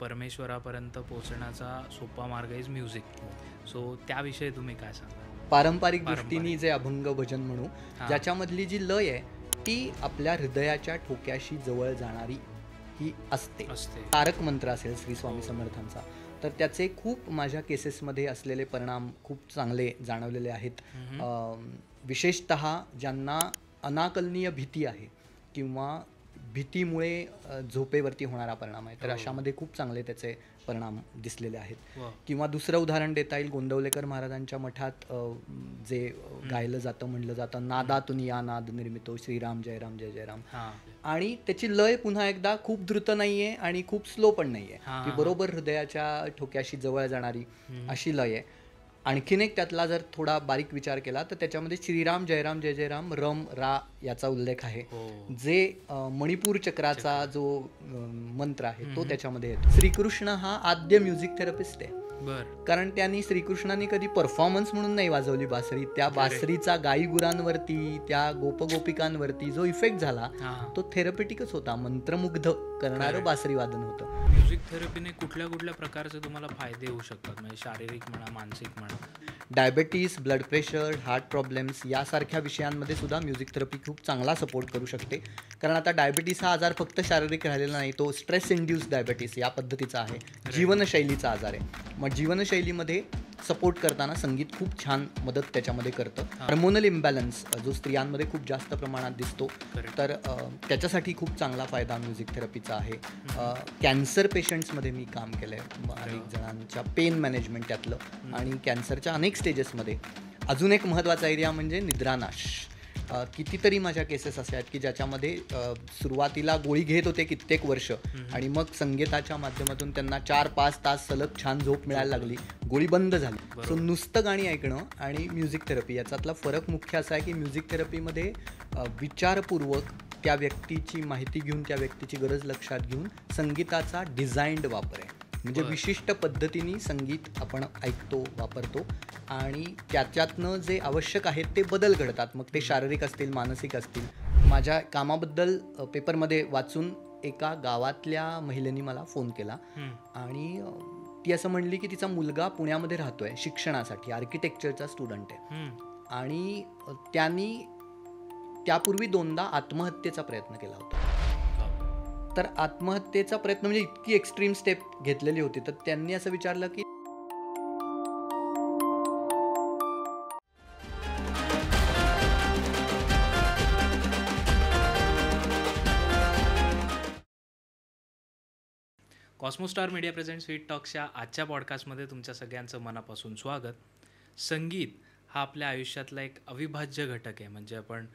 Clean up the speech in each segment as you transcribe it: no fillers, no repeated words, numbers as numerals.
परमेश्वरापर्यंत पोहोचण्याचा सोपा मार्ग इज म्युझिक. सो त्याविषयी तुम्ही काय सांगा? पारंपरिक दृष्टीने जे अभंग भजन म्हणू, हां. ज्याच्यामधली जी लय आहे ती आपल्या हृदयाच्या ठोक्याशी जवळ जाणारी ही असते. तारक मंत्र असेल श्री स्वामी समर्थांचा, तर त्याचे खूप माझ्या केसेसमध्ये असलेले परिणाम खूप चांगले जाणवलेले आहेत. विशेषतः ज्यांना अनाकलनीय भीती आहे किंवा भीतीमुळे झोपेवरती होणारा परिणाम आहे, तर अशामध्ये खूप चांगले त्याचे परिणाम दिसलेले आहेत. किंवा दुसरं उदाहरण देता येईल, गोंदवलेकर महाराजांच्या मठात जे गायलं जातं, म्हणलं जातं, नादातून या नाद निर्मितो श्रीराम जय राम जय जय राम, आणि त्याची लय पुन्हा एकदा खूप द्रुत नाहीये आणि खूप स्लो पण नाहीये, ती बरोबर हृदयाच्या ठोक्याशी जवळ जाणारी अशी लय आहे. आणखीन एक त्यातला जर थोडा बारीक विचार केला तर त्याच्यामध्ये श्रीराम जयराम जय जय राम रम रा याचा उल्लेख आहे, जे मणिपूर चक्राचा जो मंत्र आहे तो त्याच्यामध्ये येतो. श्रीकृष्ण हा आद्य म्युझिक थेरपिस्ट आहे, कारण त्यांनी श्रीकृष्णाने कधी परफॉर्मन्स म्हणून नाही वाजवली बासरी, त्या बासरीचा गायीगुरांवरती, त्या गोपगोपिकांवरती जो इफेक्ट झाला तो थेरपेटिकच होता, मंत्रमुग्ध करणारं बासरी वादन होतं. म्युझिक थेरपीने कुठल्या कुठल्या प्रकारचे तुम्हाला फायदे होऊ शकतात, म्हणजे शारीरिक म्हणा, मानसिक म्हणा? Diabetes, blood pressure, heart problems यासारख्या विषयांमध्ये सुद्धा म्युझिक थेरपी खूप चांगला सपोर्ट करू शकते. कारण आता डायबेटीस हा आजार फक्त शारीरिक राहिलेला नाही, तो स्ट्रेस इंड्यूस डायबेटीस या पद्धतीचा आहे, जीवनशैलीचा आजार आहे. मग जीवनशैलीमध्ये सपोर्ट करताना संगीत खूप छान मदत त्याच्यामध्ये करतं. हार्मोनल इम्बॅलन्स जो स्त्रियांमध्ये खूप जास्त प्रमाणात दिसतो, तर त्याच्यासाठी खूप चांगला फायदा म्युझिक थेरपीचा आहे. कॅन्सर पेशंट्समध्ये मी काम केलं आहे, अनेक जणांच्या पेन मॅनेजमेंट त्यातलं, आणि कॅन्सरच्या अनेक स्टेजेसमध्ये. अजून एक महत्त्वाचा एरिया म्हणजे निद्रानाश. कितीतरी माझ्या केसेस असे आहेत की ज्याच्यामध्ये सुरुवातीला गोळी घेत होते कित्येक वर्ष, आणि मग संगीताच्या माध्यमातून त्यांना 4-5 तास सलग छान झोप मिळायला लागली, गोळी बंद झाली. सो नुसतं गाणी ऐकणं आणि म्युझिक थेरपी याच्यातला फरक मुख्य असा आहे की म्युझिक थेरपीमध्ये विचारपूर्वक त्या व्यक्तीची माहिती घेऊन, त्या व्यक्तीची गरज लक्षात घेऊन संगीताचा डिझाईन्ड वापर आहे. म्हणजे विशिष्ट पद्धतीने संगीत आपण ऐकतो, वापरतो, आणि त्याच्यातनं जे आवश्यक आहेत ते बदल घडतात, मग ते शारीरिक असतील, मानसिक असतील. माझ्या कामाबद्दल पेपरमध्ये वाचून एका गावातल्या महिलेने मला फोन केला, आणि ती असं म्हणली की तिचा मुलगा पुण्यामध्ये राहतोय शिक्षणासाठी, आर्किटेक्चरचा स्टुडंट आहे, आणि त्यांनी त्यापूर्वी 2दा आत्महत्येचा प्रयत्न केला होता. तर आत्महत्येचा प्रयत्न म्हणजे इतकी एक्स्ट्रीम स्टेप घेतलेली होती, तर त्यांनी असं विचारलं की कॉस्मोस्टार मीडिया प्रेझेंट स्वीट टॉक्सच्या आजच्या पॉडकास्टमध्ये तुमच्या सगळ्यांचं मनापासून स्वागत. संगीत हा आपल्या आयुष्यातला एक अविभाज्य घटक आहे. म्हणजे आपण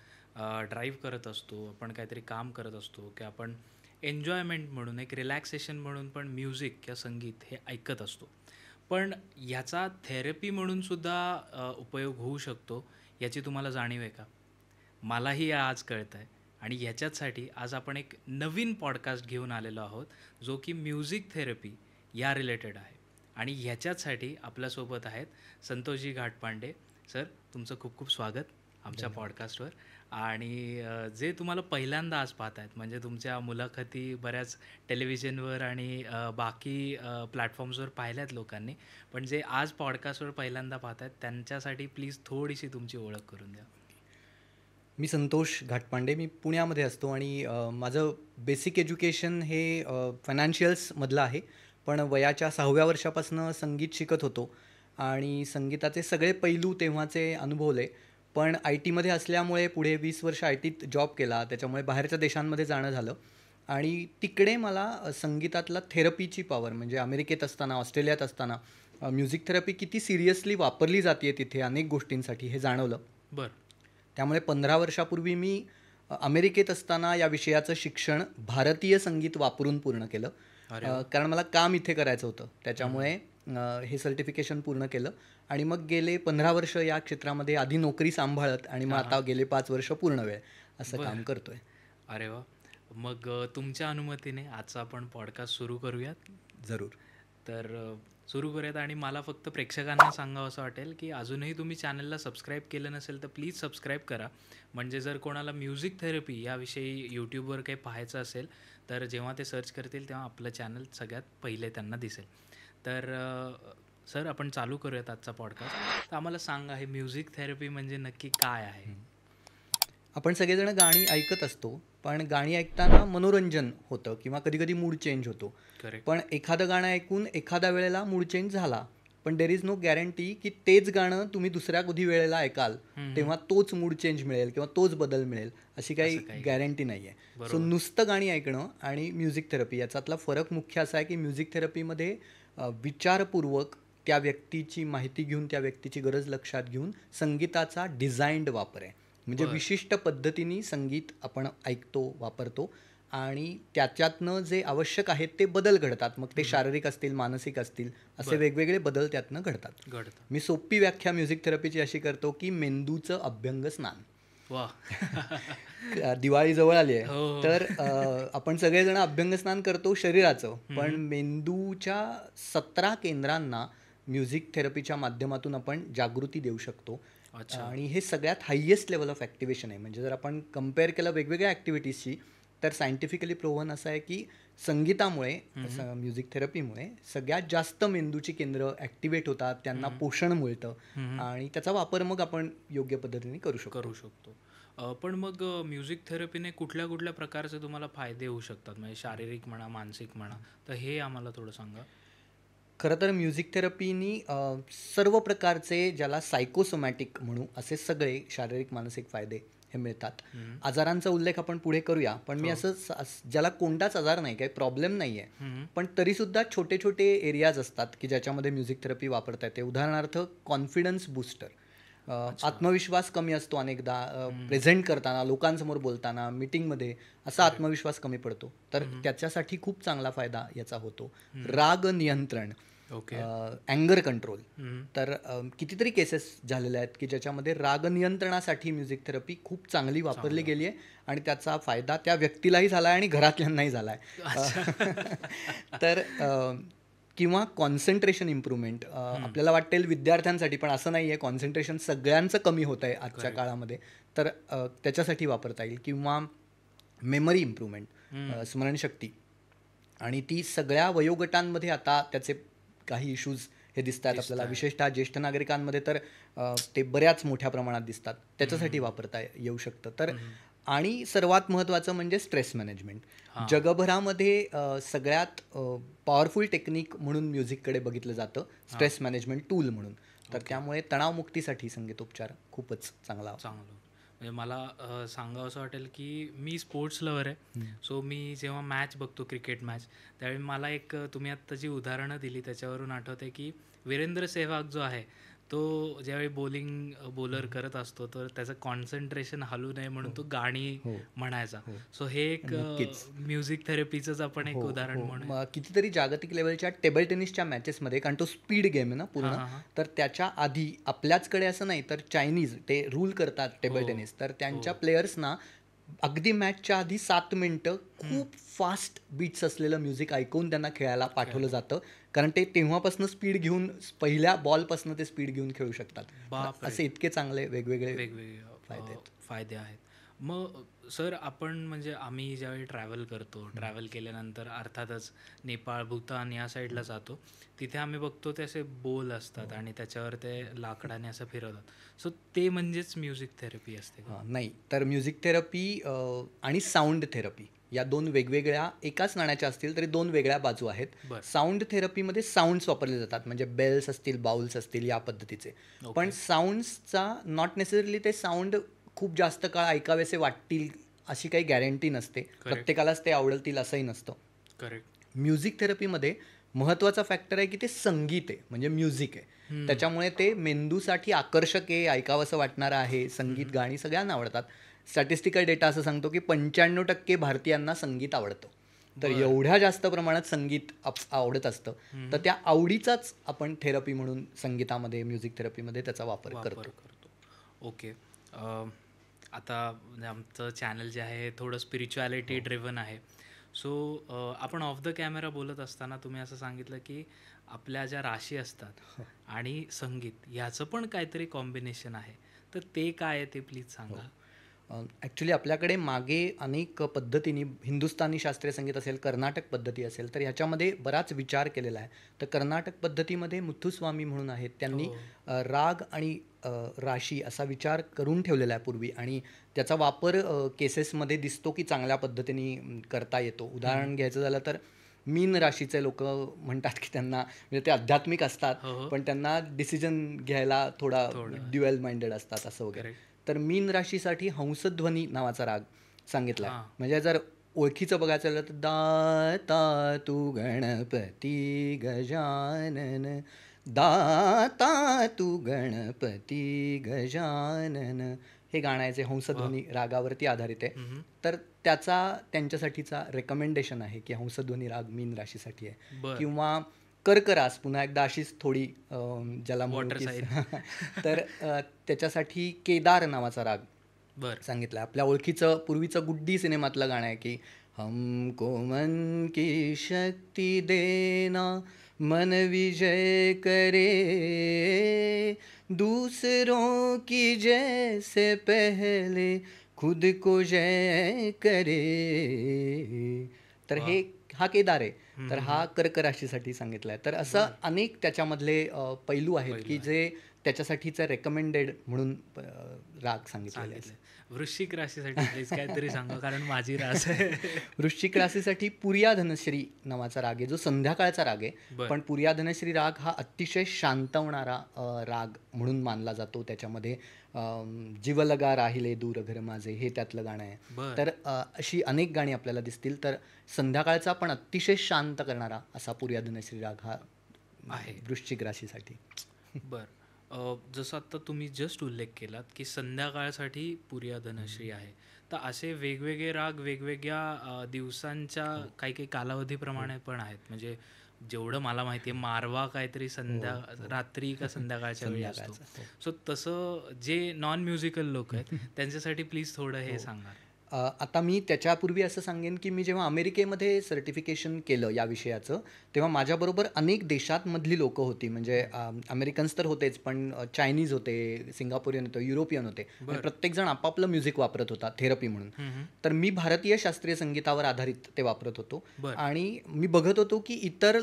ड्राईव्ह करत असतो, आपण काहीतरी काम करत असतो, की आपण एन्जॉयमेंट म्हणून, एक रिलॅक्सेशन म्हणून पण म्युझिक किंवा संगीत हे ऐकत असतो. पण याचा थेरपी म्हणूनसुद्धा उपयोग होऊ शकतो, याची तुम्हाला जाणीव आहे का? मलाही आज कळतं आहे, आणि याच्याचसाठी आज आपण एक नवीन पॉडकास्ट घेऊन आलेलो आहोत, जो की म्युझिक थेरपी या रिलेटेड आहे. आणि ह्याच्याचसाठी आपल्यासोबत आहेत संतोषजी घाटपांडे. सर, तुमचं खूप खूप स्वागत आमच्या पॉडकास्टवर. आणि जे तुम्हाला पहिल्यांदा आज पाहत आहेत, म्हणजे तुमच्या मुलाखती बऱ्याच टेलिव्हिजनवर आणि बाकी प्लॅटफॉर्म्सवर पाहिल्यात लोकांनी, पण जे आज पॉडकास्टवर पहिल्यांदा पाहत आहेत त्यांच्यासाठी प्लीज थोडीशी तुमची ओळख करून द्या. मी संतोष घाटपांडे, मी पुण्यामध्ये असतो, आणि माझं बेसिक एज्युकेशन हे फायनान्शियल्समधलं आहे, पण वयाच्या 6व्या वर्षापासून संगीत शिकत होतो, आणि संगीताचे सगळे पैलू तेव्हाचे अनुभवले. पण IT मध्ये असल्यामुळे पुढे 20 वर्ष IT त जॉब केला, त्याच्यामुळे बाहेरच्या देशांमध्ये जाणं झालं, आणि तिकडे मला संगीतातला थेरपीची पॉवर, म्हणजे अमेरिकेत असताना, ऑस्ट्रेलियात असताना म्युझिक थेरपी किती सिरियसली वापरली जाते तिथे अनेक गोष्टींसाठी हे जाणवलं. त्यामुळे 15 वर्षापूर्वी मी अमेरिकेत असताना या विषयाचं शिक्षण भारतीय संगीत वापरून पूर्ण केलं, कारण मला काम इथे करायचं होतं, त्याच्यामुळे हे सर्टिफिकेशन पूर्ण केलं, आणि मग गेले 15 वर्ष या क्षेत्रामध्ये आधी नोकरी सांभाळत, आणि मग आता गेले 5 वर्ष पूर्ण वेळ असं काम करतोय. अरे वा. मग तुमच्या अनुमतीने आजचा आपण पॉडकास्ट सुरू करूयात. जरूर. तर सुरू करूयात. आणि मला फक्त प्रेक्षकांना सांगावं असं वाटेल की अजूनही तुम्ही चॅनलला सबस्क्राईब केलं नसेल तर प्लीज सबस्क्राईब करा. म्हणजे जर कोणाला म्युझिक थेरपी याविषयी यूट्यूबवर काही पाहायचं असेल तर जेव्हा ते सर्च करतील तेव्हा आपलं चॅनल सगळ्यात पहिले त्यांना दिसेल. तर सर आपण चालू करूयात आजचा पॉडकास्ट. तर आम्हाला सांगा हे म्युझिक थेरपी म्हणजे नक्की काय आहे? आपण सगळेजण गाणी ऐकत असतो, पण गाणी ऐकताना मनोरंजन होतं किंवा कधी-कधी मूड चेंज होतो. करेक्ट. पण एखादं गाणं ऐकून एखाद्या वेळेला मूड चेंज झाला, पण देअर इज नो गॅरंटी की तेच गाणं तुम्ही दुसऱ्या कधी वेळेला ऐकाल, तेव्हा तोच मूड चेंज मिळेल किंवा तोच बदल मिळेल, अशी काही असं काही गॅरंटी नाही आहे. सो बरोबर. नुसतं गाणी ऐकणं आणि म्युझिक थेरपी याच्यातला फरक मुख्य असा आहे की म्युझिक थेरपीमध्ये विचारपूर्वक त्या व्यक्तीची माहिती घेऊन, त्या व्यक्तीची गरज लक्षात घेऊन संगीताचा डिझाइन्ड वापर आहे. म्हणजे बरं. विशिष्ट पद्धतीने संगीत आपण ऐकतो, वापरतो आणि त्याच्यातनं जे आवश्यक आहेत ते बदल घडतात. मग ते शारीरिक असतील, मानसिक असतील, असे बरं. वेगवेगळे बदल त्यातनं घडतात. घडतं. मी सोपी व्याख्या म्युझिक थेरपीची अशी करतो की मेंदूचं अभ्यंग स्नान. वा. दिवाळी जवळ आली आहे, हो, हो. तर आपण सगळेजण अभ्यंग स्नान करतो शरीराचं, पण मेंदूच्या 17 केंद्रांना म्युझिक थेरपीच्या माध्यमातून आपण जागृती देऊ शकतो. अच्छा. आणि हे सगळ्यात हायेस्ट लेवल ऑफ ॲक्टिव्हेशन आहे. म्हणजे जर आपण कम्पेअर केलं वेगवेगळ्या ॲक्टिव्हिटीजशी, तर सायंटिफिकली प्रूव्हन असं आहे की संगीतामुळे, म्युझिक थेरपीमुळे सगळ्यात जास्त मेंदूची केंद्र ॲक्टिवेट होतात, त्यांना पोषण मिळतं आणि त्याचा वापर मग आपण योग्य पद्धतीने करू करू शकतो. पण मग म्युझिक थेरपीने कुठल्या कुठल्या प्रकारचे तुम्हाला फायदे होऊ शकतात? म्हणजे शारीरिक म्हणा, मानसिक म्हणा, तर हे आम्हाला थोडं सांगा. खरं तर म्युझिक थेरपीनी सर्व प्रकारचे, ज्याला सायकोसोमॅटिक म्हणू, असे सगळे शारीरिक मानसिक फायदे हे मिळतात. आजारांचा उल्लेख आपण पुढे करूया, पण मी असं ज्याला कोणताच आजार नाही, काही प्रॉब्लेम नाही आहे, पण तरीसुद्धा छोटे छोटे एरियाज असतात की ज्याच्यामध्ये म्युझिक थेरपी वापरता येते. उदाहरणार्थ कॉन्फिडन्स बूस्टर, आत्मविश्वास कमी असतो अनेकदा, प्रेझेंट करताना, लोकांसमोर बोलताना, मीटिंगमध्ये असा आत्मविश्वास कमी पडतो, तर त्याच्यासाठी खूप चांगला फायदा याचा होतो. राग नियंत्रण, ओके. अँगर कंट्रोल, तर कितीतरी केसेस झालेल्या आहेत की ज्याच्यामध्ये राग नियंत्रणासाठी म्युझिक थेरपी खूप चांगली वापरली गेली आहे आणि त्याचा फायदा त्या व्यक्तीलाही झाला आहे आणि घरातल्यांनाही झाला आहे. तर किंवा कॉन्सन्ट्रेशन इम्प्रूव्हमेंट, आपल्याला वाटेल विद्यार्थ्यांसाठी, पण असं नाही आहे. कॉन्सन्ट्रेशन सगळ्यांचं कमी होत आहे आजच्या काळामध्ये, तर त्याच्यासाठी वापरता येईल. किंवा मेमरी इम्प्रूव्हमेंट, स्मरणशक्ती, आणि ती सगळ्या वयोगटांमध्ये आता त्याचे काही इश्यूज हे दिसत आहेत आपल्याला, विशेषतः ज्येष्ठ नागरिकांमध्ये तर ते बऱ्याच मोठ्या प्रमाणात दिसतात, त्याच्यासाठी वापरता येऊ शकतं. तर आणि सर्वात महत्त्वाचं म्हणजे स्ट्रेस मॅनेजमेंट. जगभरामध्ये सगळ्यात पॉवरफुल टेक्निक म्हणून म्युझिककडे बघितलं जातं, स्ट्रेस मॅनेजमेंट टूल म्हणून. तर त्यामुळे तणावमुक्तीसाठी संगीतोपचार खूपच चांगला. म्हणजे मला सांगावं असं वाटेल की मी स्पोर्ट्स लवर आहे. सो मी जेव्हा मॅच बघतो, क्रिकेट मॅच, त्यावेळी मला एक तुम्ही आत्ता जी उदाहरणं दिली त्याच्यावरून आठवते की वीरेंद्र सेहवाग जो आहे तो ज्यावेळी बॉलर करत असतो तर त्याचं कॉन्सन्ट्रेशन हलू नये म्हणून तो गाणी म्हणायचा. सो हे एक म्युझिक थेरपीचंच आपण एक उदाहरण म्हणून कितीतरी जागतिक लेवलच्या टेबल टेनिसच्या मॅचेसमध्ये, कारण तो स्पीड गेम आहे ना पूर्ण, तर त्याच्या आधी आपल्याचकडे असं नाही तर चायनीज ते रूल करतात टेबल टेनिस, तर त्यांच्या प्लेयर्सना अगदी मॅचच्या आधी 7 मिनिटं खूप फास्ट बीट्स असलेलं म्युझिक ऐकून त्यांना खेळायला पाठवलं जातं, कारण ते तेव्हापासून स्पीड घेऊन, पहिल्या बॉलपासून ते स्पीड घेऊन खेळू शकतात. असे इतके चांगले वेगवेगळे फायदे आहेत. मग सर आपण म्हणजे आम्ही ज्यावेळी ट्रॅव्हल केल्यानंतर अर्थातच नेपाळ, भूतान या साईडला जातो, तिथे आम्ही बघतो ते असे बोल असतात आणि त्याच्यावर ते लाकडाने असं फिरवतात. सो ते म्हणजेच म्युझिक थेरपी असते का? नाही, तर म्युझिक थेरपी आणि साऊंड थेरपी या दोन वेगवेगळ्या, एकाच नाण्याच्या असतील तरी दोन वेगळ्या बाजू आहेत. साऊंड थेरपीमध्ये साऊंड्स वापरले जातात, म्हणजे बेल्स असतील, बाउल्स असतील, या पद्धतीचे. पण साऊंड्सचा नॉट नेसेसरली ते साऊंड खूप जास्त काळ ऐकावेसे वाटतील अशी काही गॅरंटी नसते, प्रत्येकालाच ते आवडतील असंही नसतं. करेक्ट. म्युझिक थेरपीमध्ये महत्त्वाचा फॅक्टर आहे की ते संगीत आहे, म्हणजे म्युझिक आहे, त्याच्यामुळे ते मेंदूसाठी आकर्षक आहे, ऐकावंसं वाटणारं आहे. संगीत, गाणी सगळ्यांना आवडतात. स्टॅटिस्टिकल डेटा असं सांगतो की 95% भारतीयांना संगीत आवडतं. तर एवढ्या जास्त प्रमाणात संगीत आवडत असतं, तर त्या आवडीचाच आपण थेरपी म्हणून संगीतामध्ये, म्युझिक थेरपीमध्ये त्याचा वापर करतो. ओके. आता आमचं चॅनल जे आहे थोडं स्पिरिच्युअलिटी ड्रिव्हन आहे. सो आपण ऑफ द कॅमेरा बोलत असताना तुम्ही असं सांगितलं की आपल्या ज्या राशी असतात आणि संगीत ह्याचं पण काहीतरी कॉम्बिनेशन आहे. तर ते काय आहे ते प्लीज सांगा. ॲक्च्युली आपल्याकडे मागे अनेक पद्धतीने हिंदुस्थानी शास्त्रीय संगीत असेल, कर्नाटक पद्धती असेल, तर ह्याच्यामध्ये बराच विचार केलेला आहे. तर कर्नाटक पद्धतीमध्ये मुथुस्वामी म्हणून आहेत, त्यांनी हो. राग आणि राशी असा विचार करून ठेवलेला आहे पूर्वी, आणि त्याचा वापर केसेसमध्ये दिसतो की चांगल्या पद्धतीने करता येतो. उदाहरण घ्यायचं झालं तर मीन राशीचे लोक म्हणतात की त्यांना, म्हणजे ते आध्यात्मिक असतात, हो, हो. पण त्यांना डिसिजन घ्यायला थोडा थोडं. ड्युएल माइंडेड असतात असं वगैरे. करेक्ट. तर मीन राशीसाठी हंसध्वनी नावाचा राग सांगितला आहे. हां. म्हणजे जर ओळखीचं बघायचं झालं तर दाता तू गणपती गजानन, दाता तू गणपती गजानन, हे गाणं आहे जे हंसध्वनी रागावरती आधारित आहे. हम्म. तर त्याचा त्यांच्यासाठीचा रेकमेंडेशन आहे की हंसध्वनी राग मीन राशीसाठी आहे. बर. किंवा कर्करास, पुन्हा एकदा अशीच थोडी ज्याला म्हणू वॉटर की साईड. तर त्याच्यासाठी केदार नावाचा राग बर. सांगितला. आपल्या ओळखीचं पूर्वीचं गुड्डी सिनेमातलं गाणं आहे की हमको मन की शक्ती देना, मन विजय करे, दूसरों की जय से पहले खुद को जय करे. तर वा. हा केदार आहे. तर हम्म. हा कर्क राशीसाठी सांगितला आहे. तर असं अनेक त्याच्यामधले पैलू आहेत पैलू की जे त्याच्यासाठीचं रेकमेंडेड म्हणून राग सांगितलेले आहेत. सांगितलं. वृश्चिक राशीसाठी प्लीज काहीतरी सांगा कारण माझी रास आहे. वृश्चिक राशीसाठी पुरिया धनश्री नावाचा राग आहे, जो संध्याकाळचा राग आहे. बरं. पण पुरिया धनश्री राग हा अतिशय शांतवणारा राग म्हणून मानला जातो. त्याच्यामध्ये जीवलगा राहिले दूर घर माझे हे त्यातलं गाणं आहे. बरं. तर अशी अनेक गाणी आपल्याला दिसतील. तर संध्याकाळचा पण अतिशय शांत करणारा असा पुरिया धनश्री राग हा आहे. वृश्चिक राशीसाठी. बर. जसं आत्ता तुम्ही जस्ट उल्लेख केलात की संध्याकाळसाठी पुरिया धनश्री आहे. तर असे वेगवेगळे राग वेगवेगळ्या दिवसांच्या काही काही कालावधीप्रमाणे पण आहेत. म्हणजे जेवढं मला माहिती आहे मारवा काहीतरी रात्री का संध्याकाळच्या वेळी असतो. संध्याकाळचा, हो. सो तसं जे नॉन म्युझिकल लोक आहेत त्यांच्यासाठी प्लीज थोडं हे सांगा. आता मी त्याच्यापूर्वी असं सांगेन की मी जेव्हा अमेरिकेमध्ये सर्टिफिकेशन केलं या विषयाचं, तेव्हा माझ्याबरोबर अनेक देशांमधली लोकं होती. म्हणजे अमेरिकन्स तर होतेच, पण चायनीज होते, सिंगापोरियन होते, युरोपियन होते. आणि प्रत्येकजण आपापलं म्युझिक वापरत होता थेरपी म्हणून. तर मी भारतीय शास्त्रीय संगीतावर आधारित ते वापरत होतो. बरं. आणि मी बघत होतो की इतर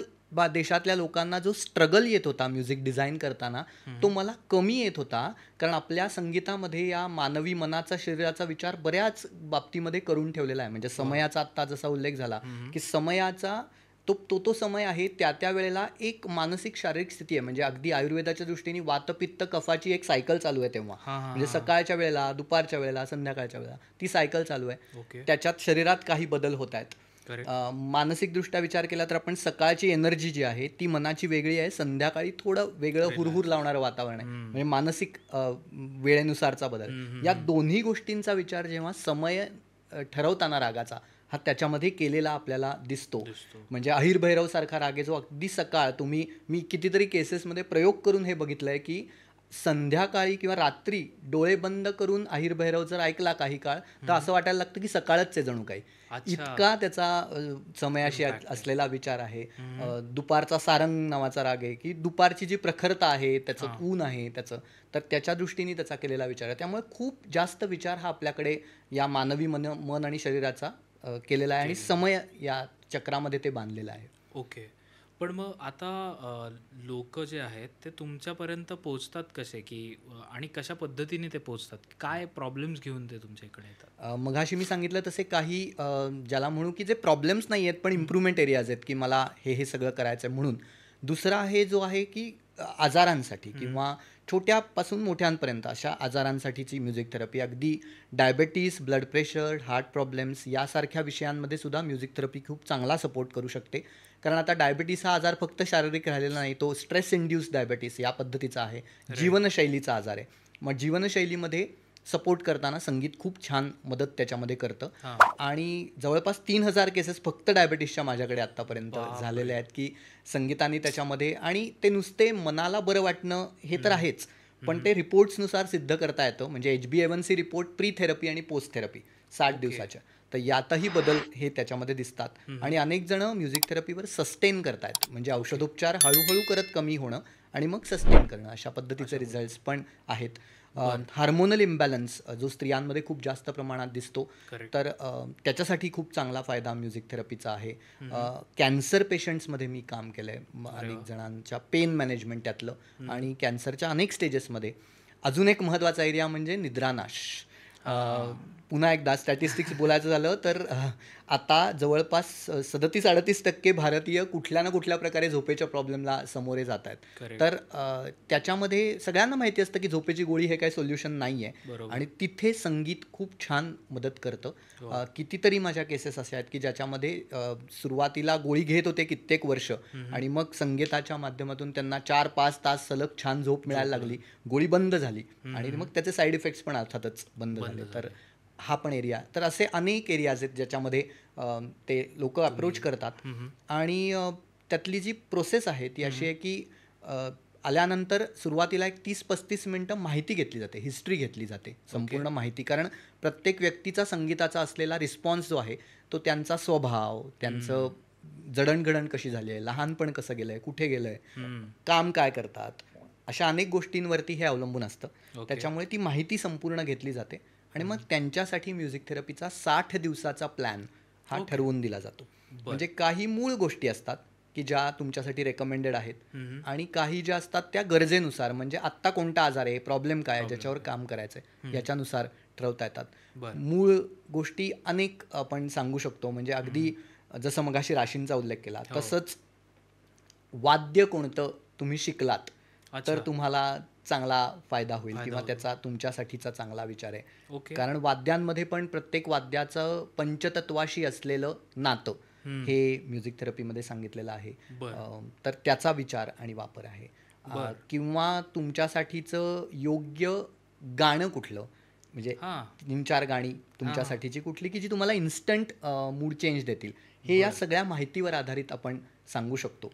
देशातल्या लोकांना जो स्ट्रगल येत होता म्युझिक डिझाईन करताना, तो मला कमी येत होता. कारण आपल्या संगीतामध्ये या मानवी मनाचा, शरीराचा विचार बऱ्याच बाबतीमध्ये करून ठेवलेला आहे. म्हणजे समयाचा आत्ता जसा उल्लेख झाला की समयाचा तो समय आहे, त्या वेळेला एक मानसिक शारीरिक स्थिती आहे. म्हणजे अगदी आयुर्वेदाच्या दृष्टीने वातपित्त कफाची एक सायकल चालू आहे तेव्हा. म्हणजे सकाळच्या वेळेला, दुपारच्या वेळेला, संध्याकाळच्या वेळेला ती सायकल चालू आहे. ओके. त्याच्यात शरीरात काही बदल होत आहेत. करेक्ट. मानसिकदृष्ट्या विचार केला तर आपण सकाळची एनर्जी जी आहे ती मनाची वेगळी आहे, संध्याकाळी थोडं वेगळं हुरहुर लावणारं वातावरण आहे. म्हणजे मानसिक वेळेनुसारचा बदल. या दोन्ही गोष्टींचा विचार जेव्हा समय ठरवताना रागाचा हा त्याच्यामध्ये केलेला आपल्याला दिसतो. म्हणजे अहिर भैरव सारखा राग आहे जो अगदी सकाळ, मी कितीतरी केसेसमध्ये प्रयोग करून हे बघितलंय की संध्याकाळी किंवा रात्री डोळे बंद करून अहिर भैरव जर ऐकला काही काळ, तर असं वाटायला लागतं की सकाळच आहे जणू काही. इतका त्याचा समयाशी असलेला विचार आहे. दुपारचा सारंग नावाचा राग आहे की दुपारची जी प्रखरता आहे, त्याचं ऊन आहे त्याचं, तर त्याच्या दृष्टीने त्याचा केलेला विचार आहे. त्यामुळे खूप जास्त विचार हा आपल्याकडे या मानवी मन आणि शरीराचा केलेला आहे आणि समय या चक्रामध्ये ते बांधलेलं आहे. ओके. पण मग आता लोक जे आहेत ते तुमच्यापर्यंत पोचतात कसे की आणि कशा पद्धतीने ते पोचतात, काय प्रॉब्लेम्स घेऊन ते तुमच्या इकडे येतात? मगाशी मी सांगितलं तसे काही ज्याला म्हणू की जे प्रॉब्लेम्स नाही आहेत पण इम्प्रूव्हमेंट एरियाज आहेत की मला हे सगळं करायचं आहे म्हणून. दुसरा आहे जो आहे की आजारांसाठी किंवा छोट्यापासून मोठ्यांपर्यंत अशा आजारांसाठीची म्युझिक थेरपी. अगदी diabetes, blood pressure, heart problems यासारख्या विषयांमध्ये सुद्धा म्युझिक थेरपी खूप चांगला सपोर्ट करू शकते. कारण आता डायबिटीस हा आजार फक्त शारीरिक राहिलेला नाही, तो स्ट्रेस इंड्यूस डायबिटीस या पद्धतीचा आहे, जीवनशैलीचा आजार आहे. मग जीवनशैलीमध्ये सपोर्ट करताना संगीत खूप छान मदत त्याच्यामध्ये करतं. आणि जवळपास 3000 केसेस फक्त डायबिटीसच्या माझ्याकडे आत्तापर्यंत झालेल्या आहेत की संगीताने त्याच्यामध्ये, आणि ते नुसते मनाला बरं वाटणं हे तर आहेच, पण ते रिपोर्ट्सनुसार सिद्ध करता येतं. म्हणजे HbA1c रिपोर्ट प्री थेरपी आणि पोस्ट थेरपी 60 दिवसाच्या, तर तर यातही बदल हे त्याच्यामध्ये दिसतात आणि अनेक जण म्युझिक थेरपीवर सस्टेन करतायत, म्हणजे औषधोपचार हळूहळू करत कमी होणं आणि मग सस्टेन करणं, अशा पद्धतीचे रिझल्ट्स पण आहेत. हार्मोनल इम्बॅलन्स जो स्त्रियांमध्ये खूप जास्त प्रमाणात दिसतो, करेक्ट. तर त्याच्यासाठी खूप चांगला फायदा म्युझिक थेरपीचा आहे. कॅन्सर पेशंट्समध्ये मी काम केलं आहे, अनेक जणांच्या पेन मॅनेजमेंट त्यातलं, आणि कॅन्सरच्या अनेक स्टेजेसमध्ये. अजून एक महत्त्वाचा एरिया म्हणजे निद्रानाश. पुन्हा एकदा स्टॅटिस्टिक्स बोलायचं झालं तर आता जवळपास 37-38% भारतीय कुठल्या ना कुठल्या प्रकारे झोपेच्या प्रॉब्लेमला समोरे जात आहेत. करेक्ट. तर त्याच्यामध्ये सगळ्यांना माहिती असतं की झोपेची गोळी हे काही सोल्युशन नाही आहे, बरोबर. आणि तिथे संगीत खूप छान मदत करतं. कितीतरी माझ्या केसेस अशा आहेत की ज्याच्यामध्ये सुरुवातीला गोळी घेत होते कित्येक वर्ष, आणि मग संगीताच्या माध्यमातून त्यांना 4-5 तास सलग छान झोप मिळायला लागली, गोळी बंद झाली, आणि मग त्याचे साईड इफेक्ट्स पण अर्थातच बंद झाले. तर हा पण एरिया, तर असे अनेक एरियाज आहेत ज्याच्यामध्ये ते लोक अप्रोच करतात. आणि त्यातली जी प्रोसेस आहे ती अशी आहे की आल्यानंतर सुरुवातीला एक 30-35 मिनटं माहिती घेतली जाते, हिस्ट्री घेतली जाते, संपूर्ण माहिती. कारण प्रत्येक व्यक्तीचा संगीताचा असलेला रिस्पॉन्स जो आहे तो त्यांचा स्वभाव, त्यांचं जडणघडण कशी झाली आहे, लहानपण कसं गेलं आहे, कुठे गेलं आहे, काम काय करतात, अशा अनेक गोष्टींवरती हे अवलंबून असतं. त्याच्यामुळे ती माहिती संपूर्ण घेतली जाते आणि मग त्यांच्यासाठी म्युझिक थेरपीचा 60 दिवसाचा प्लॅन हा ठरवून दिला जातो. म्हणजे काही मूळ गोष्टी असतात की ज्या तुमच्यासाठी रेकमेंडेड आहेत, आणि काही ज्या असतात त्या गरजेनुसार, म्हणजे आत्ता कोणता आजार आहे, प्रॉब्लेम काय आहे, ज्याच्यावर काम करायचं आहे, याच्यानुसार ठरवता येतात. मूळ गोष्टी अनेक आपण सांगू शकतो, म्हणजे अगदी जसं मगाशी राशींचा उल्लेख केला तसंच वाद्य कोणतं तुम्ही शिकलात तर तुम्हाला चांगला फायदा होईल, किंवा त्याचा तुमच्यासाठीचा चांगला विचार आहे. कारण वाद्यांमध्ये पण प्रत्येक वाद्याचं पंचतत्वाशी असलेलं नातं हे म्युझिक थेरपीमध्ये सांगितलेलं आहे. तर त्याचा विचार आणि वापर आहे. किंवा तुमच्यासाठीचं योग्य गाणं कुठलं, म्हणजे 3-4 गाणी तुमच्यासाठीची कुठली की जी तुम्हाला इन्स्टंट मूड चेंज देतील, हे या सगळ्या माहितीवर आधारित आपण सांगू शकतो.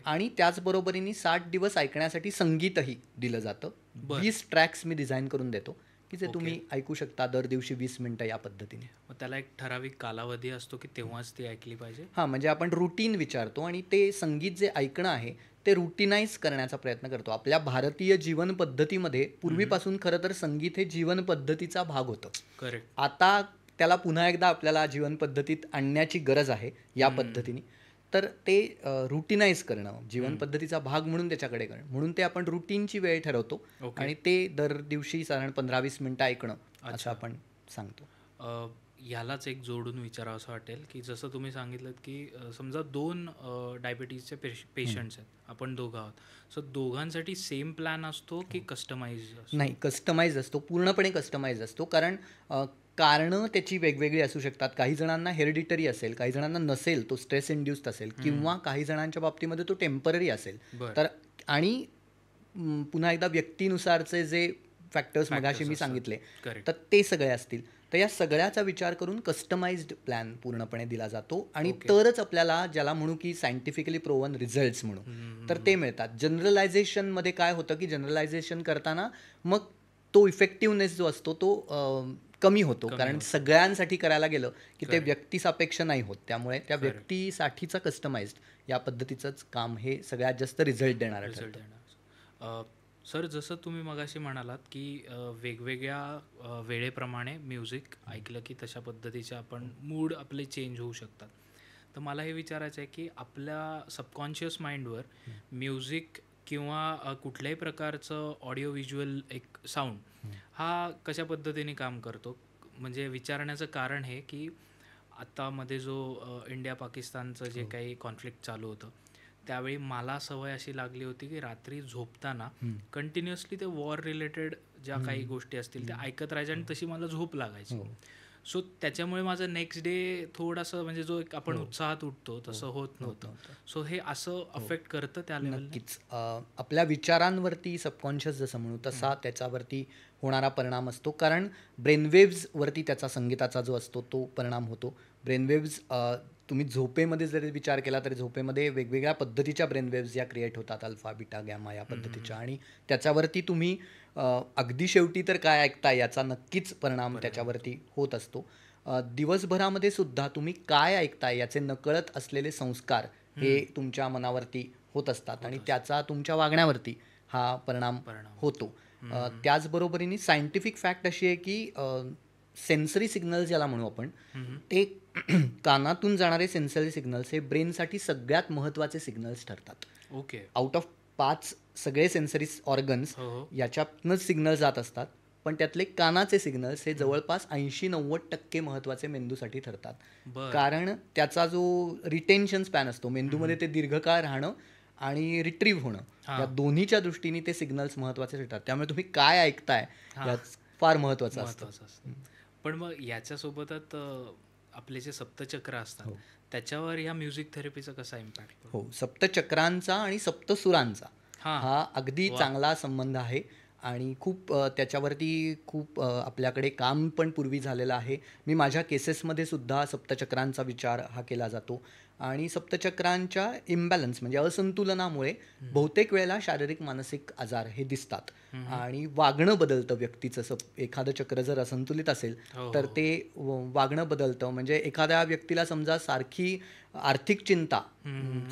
आणि त्याचबरोबरीने 60 दिवस ऐकण्यासाठी संगीतही दिलं जातं. 20 ट्रॅक्स मी डिझाईन करून देतो की जे तुम्ही ऐकू शकता दर दिवशी 20 मिनिटं या पद्धतीने. त्याला एक ठराविक कालावधी असतो की तेव्हाच ती ऐकली पाहिजे. म्हणजे आपण रुटीन विचारतो आणि ते संगीत जे ऐकणं आहे ते रुटीनाइज करण्याचा प्रयत्न करतो. आपल्या भारतीय जीवन पद्धतीमध्ये पूर्वीपासून खरं तर संगीत हे जीवन पद्धतीचा भाग होतं. करेक्ट. आता त्याला पुन्हा एकदा आपल्याला जीवन पद्धतीत आणण्याची गरज आहे या पद्धतीने. तर ते रुटीनाइज करणं, जीवन पद्धतीचा भाग म्हणून त्याच्याकडे करणं, म्हणून ते आपण रुटीनची वेळ ठरवतो आणि ते दर दिवशी साधारण 15-20 मिनिटं ऐकणं असं आपण सांगतो. ह्यालाच एक जोडून विचारावं असं वाटेल की जसं तुम्ही सांगितलं की समजा 2 डायबिटीजचे पेशंट्स आहेत, आपण दोघं आहोत, सो दोघांसाठी सेम प्लॅन असतो की कस्टमाइज? नाही, कस्टमाइज असतो, पूर्णपणे कस्टमाइज असतो. कारण कारणं त्याची वेगवेगळी असू शकतात. काही जणांना हेरिडिटरी असेल, काही जणांना नसेल, तो स्ट्रेस इंड्युस्ड असेल, किंवा काही जणांच्या बाबतीमध्ये तो टेम्पररी असेल. तर आणि पुन्हा एकदा व्यक्तीनुसारचे जे फॅक्टर्स मगाशी मी सांगितले तर ते सगळे असतील. तर या सगळ्याचा विचार करून कस्टमाइज्ड प्लॅन पूर्णपणे दिला जातो, आणि तरच आपल्याला ज्याला म्हणू की सायंटिफिकली प्रोवन रिझल्ट्स म्हणू तर ते मिळतात. जनरलायझेशनमध्ये काय होतं की जनरलायझेशन करताना मग तो इफेक्टिव्हनेस जो असतो तो कमी होतो, कारण सगळ्यांसाठी करायला गेलं की ते व्यक्तीसापेक्ष नाही होत. त्यामुळे त्या व्यक्तीसाठीचं कस्टमाइज्ड या पद्धतीचंच काम हे सगळ्यात जास्त रिझल्ट देणारं ठरतं. सर, जसं तुम्ही मगाशी म्हणालात की वेगवेगळ्या वेळेप्रमाणे म्युझिक ऐकलं की तशा पद्धतीचे आपण मूड आपले चेंज होऊ शकतात. तर मला हे विचारायचं आहे की आपल्या सबकॉन्शियस माइंडवर म्युझिक किंवा कुठल्याही प्रकारचं ऑडिओ व्हिज्युअल एक साऊंड हा कशा पद्धतीने काम करतो? म्हणजे विचारण्याचं कारण हे की आता मध्ये जो इंडिया पाकिस्तानचं जे काही कॉन्फ्लिक्ट चालू होतं त्यावेळी मला सवय अशी लागली होती की रात्री झोपताना कंटिन्युअसली ते वॉर रिलेटेड ज्या काही गोष्टी असतील त्या ऐकत राहायच्या आणि तशी मला झोप लागायची. सो त्याच्यामुळे माझं नेक्स्ट डे थोडंसं म्हणजे जो एक आपण उत्साहात उठतो तसं होत नव्हतं. सो हे असं अफेक्ट करतं त्या लेवलला? नक्कीच. आपल्या विचारांवरती सबकॉन्शियस जसं म्हणू तसा त्याच्यावरती होणारा परिणाम असतो. कारण ब्रेनवेव्जवरती त्याचा संगीताचा जो असतो तो परिणाम होतो. ब्रेनवेव्ज तुम्ही झोपेमध्ये जरी विचार केला तरी झोपेमध्ये वेगवेगळ्या पद्धतीच्या ब्रेनवेव्ज या क्रिएट होतात, अल्फा, बीटा, गॅमा या पद्धतीच्या, आणि त्याच्यावरती तुम्ही अगदी शेवटी तर काय ऐकता याचा नक्कीच परिणाम त्याच्यावरती होत असतो. दिवसभरामध्ये सुद्धा तुम्ही काय ऐकताय याचे नकळत असलेले संस्कार हे तुमच्या मनावरती होत असतात आणि त्याचा तुमच्या वागण्यावरती हा परिणाम होतो. त्याचबरोबरीने सायंटिफिक फॅक्ट अशी आहे की सेन्सरी सिग्नल्स ज्याला म्हणू आपण, ते कानातून जाणारे सेन्सरी सिग्नल्स हे ब्रेनसाठी सगळ्यात महत्त्वाचे सिग्नल्स ठरतात. ओके. आउट ऑफ 5 सगळे सेन्सरी ऑर्गन्स याच्यातनंच सिग्नल जात असतात, पण त्यातले कानाचे सिग्नल्स हे जवळपास 80-90% महत्त्वाचे मेंदूसाठी ठरतात. कारण त्याचा जो रिटेन्शन स्पॅन असतो मेंदूमध्ये, ते दीर्घकाळ राहणं आणि रिट्रीव्ह होणं, या दोन्हीच्या दृष्टीने ते सिग्नल्स महत्त्वाचे ठरतात. त्यामुळे तुम्ही काय ऐकताय याच फार महत्त्वाचं असतं. पण मग याच्यासोबतच आपले जे सप्तचक्र असतात त्याच्यावर या म्युझिक थेरपीचा कसा इम्पॅक्ट? हो, सप्तचक्रांचा आणि सप्तसुरांचा हा अगदी चांगला संबंध आहे आणि खूप त्याच्यावरती खूप आपल्याकडे काम पण पूर्वी झालेलं आहे. मी माझ्या केसेसमध्ये सुद्धा सप्तचक्रांचा विचार हा केला जातो आणि सप्तचक्रांच्या इम्बॅलन्स म्हणजे असंतुलनामुळे बहुतेक वेळेला शारीरिक मानसिक आजार हे दिसतात आणि वागणं बदलतं व्यक्तीचं. एखादं चक्र जर असंतुलित असेल तर ते वागणं बदलतं. म्हणजे एखाद्या व्यक्तीला समजा सारखी आर्थिक चिंता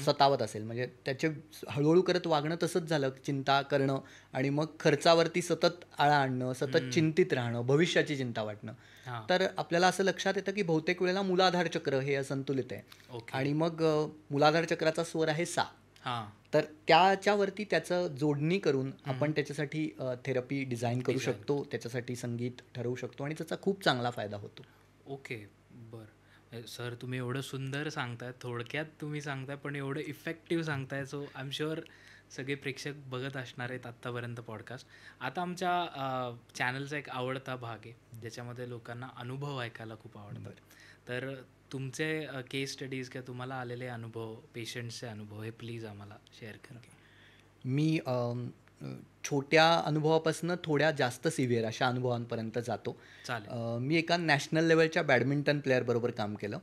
सतावत असेल, म्हणजे त्याचे हळूहळू करत वागणं तसंच झालं, चिंता करणं आणि मग खर्चावरती सतत आळा आणणं, सतत चिंतित राहणं, भविष्याची चिंता वाटणं. तर आपल्याला असं लक्षात येतं की बहुतेक वेळेला मूलाधार चक्र हे असंतुलित आहे आणि मग मूलाधार चक्राचा स्वर आहे सा. तर त्याच्यावरती त्याचं जोडणी करून आपण त्याच्यासाठी थेरपी डिझाईन करू शकतो, त्याच्यासाठी संगीत ठरवू शकतो आणि त्याचा खूप चांगला फायदा होतो. ओके, बरं. सर, तुम्ही एवढं सुंदर सांगताय, थोडक्यात तुम्ही सांगताय, पण एवढं इफेक्टिव्ह सांगताय, सो आय एम शुअर सगळे प्रेक्षक बघत असणार आहेत आत्तापर्यंत पॉडकास्ट. आता आमच्या चॅनलचा एक आवडता भाग आहे ज्याच्यामध्ये लोकांना अनुभव ऐकायला खूप आवडतात. तर तुमचे केस स्टडीज किंवा तुम्हाला आलेले अनुभव, पेशंट्सचे अनुभव हे प्लीज आम्हाला शेअर करा. मी छोट्या अनुभवापासून थोड्या जास्त सिव्हिअर अशा अनुभवांपर्यंत जातो. मी एका नॅशनल लेवलच्या बॅडमिंटन प्लेअरबरोबर काम केलं